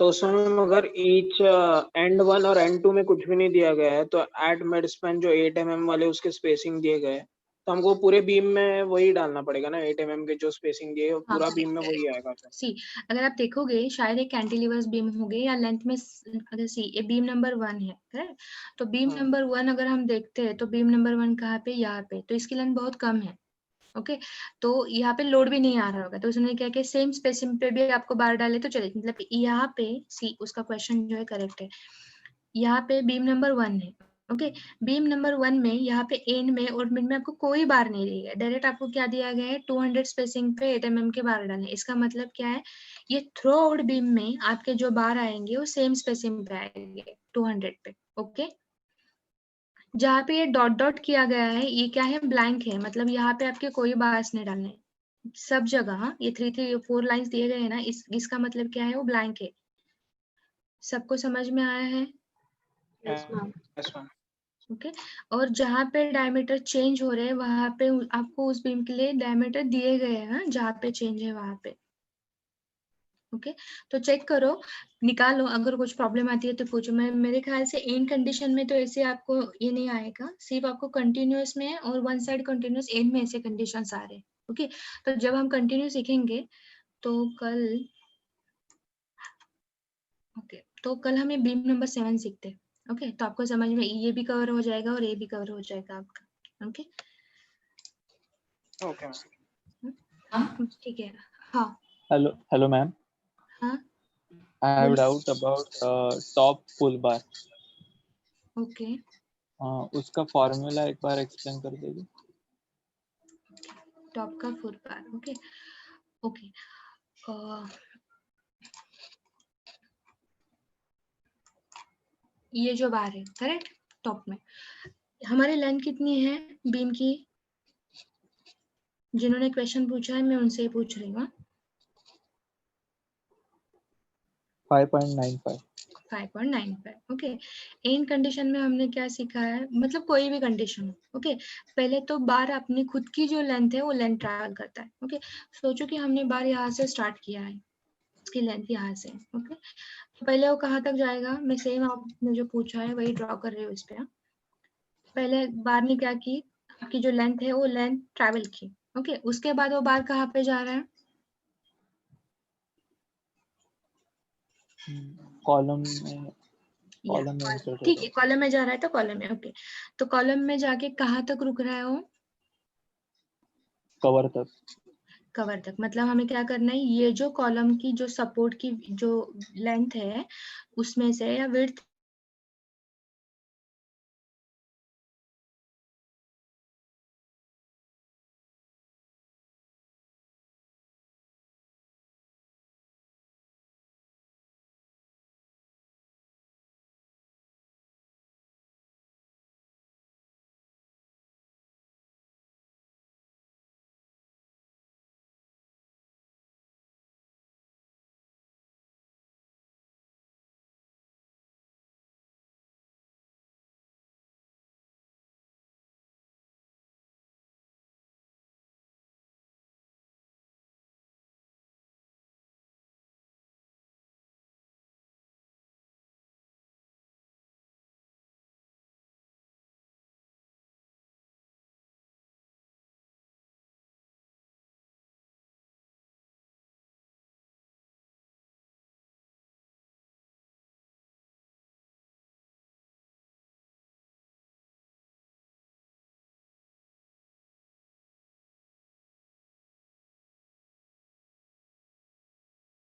तो उसमें मैम अगर ईच एंड 1 और एंड 2 में कुछ भी नहीं दिया गया है, तो एट मिड स्पैन जो 8 mm वाले उसके स्पेसिंग दिए गए, तो हमको पूरे बीम में वही डालना पड़ेगा ना, 8 mm के जो स्पेसिंग दिए पूरा बीम में वही आएगा सर। सी अगर आप देखोगे शायद एक कैंटिलीवर्स बीम होंगे या लेंथ में, अगर सी ये बीम नंबर 1 है, करेक्ट, तो बीम नंबर 1 अगर हम देखते हैं तो बीम नंबर 1 कहाँ पे, यहाँ पे, तो इसकी लेंथ बहुत कम है, ओके, तो यहाँ पे लोड भी नहीं आ रहा होगा, तो उसने क्या किया, सेम स्पेसिंग पे भी आपको बार डाले तो चले, मतलब यहाँ पे सी उसका क्वेश्चन जो है करेक्ट है, यहाँ पे बीम नंबर 1 है, ओके, बीम नंबर 1 में यहाँ पे एंड में और मिड में आपको कोई बार नहीं दिया गया, डायरेक्ट आपको क्या दिया गया है, 200 स्पेसिंग पे 8 mm के बार डालने, इसका मतलब क्या है, ये थ्रू आउट बीम में आपके जो बार आएंगे वो सेम स्पेसिंग पे आएंगे 200 पे, ओके। जहाँ पे ये डॉट डॉट किया गया है ये क्या है, ब्लैंक है, मतलब यहाँ पे आपके कोई बार्स नहीं डालने, सब जगह ये 3-4 लाइंस दिए गए हैं ना, इसका मतलब क्या है, वो ब्लैंक है। सबको समझ में आया है? Yes ma'am. ओके, और जहाँ पे डायमीटर चेंज हो रहे हैं वहां पे आपको उस बीम के लिए डायमीटर दिए गए हैं, जहाँ पे चेंज है वहां पे, ओके। तो चेक करो, निकालो, अगर कुछ प्रॉब्लम आती है तो पूछो। मैं मेरे ख्याल से एंड कंडीशन में तो ऐसे आपको ये नहीं आएगा, सिर्फ आपको कंटिन्यूअस में और वन साइड कंटिन्यूअस, एंड में ऐसे कंडीशंस आ रहे हैं, ओके। तो जब हम कंटिन्यू सीखेंगे तो कल, ओके, तो कल हमें बीम नंबर 7 सीखते हैं, ओके, तो आपको समझ में ये भी कवर हो जाएगा और ये भी कवर हो जाएगा आपका, ओके ओके ठीक है। हाँ hello ma'am, हाँ I have a doubt about top pull bar. Okay, उसका फॉर्मूला एक बार एक्सप्लेन कर देगी। टॉप का फुल बार, ओके ओके, ये जो बार है करेक्ट, टॉप में हमारी लेंथ कितनी है बीम की, जिन्होंने क्वेश्चन पूछा है मैं उनसे ही पूछ रही हूँ, 5.95 5.95, ओके। एंड कंडीशन में हमने क्या सीखा है, मतलब कोई भी कंडीशन, ओके, पहले तो बार अपनी खुद की जो लेंथ है वो लेंथ ट्रैवल करता है, ओके। सोचो कि हमने बार यहाँ से स्टार्ट किया है, इसकी लेंथ यहाँ से, ओके, तो पहले वो कहाँ तक जाएगा, मैं सेम आपने जो पूछा है वही ड्रॉ कर रही हूँ इस पे। पहले बार ने क्या की, आपकी जो लेंथ है वो लेंथ ट्रैवल की, ओके, उसके बाद वो बार कहाँ पे जा रहा है, कॉलम में, कॉलम में insert ठीक होगा। है, कॉलम में जा रहा है तो कॉलम में, ओके। तो कॉलम में जाके कहाँ तक रुक रहा है वो? कवर तक। कवर तक, मतलब हमें क्या करना है, ये जो कॉलम की जो सपोर्ट की जो लेंथ है उसमें से या विड्थ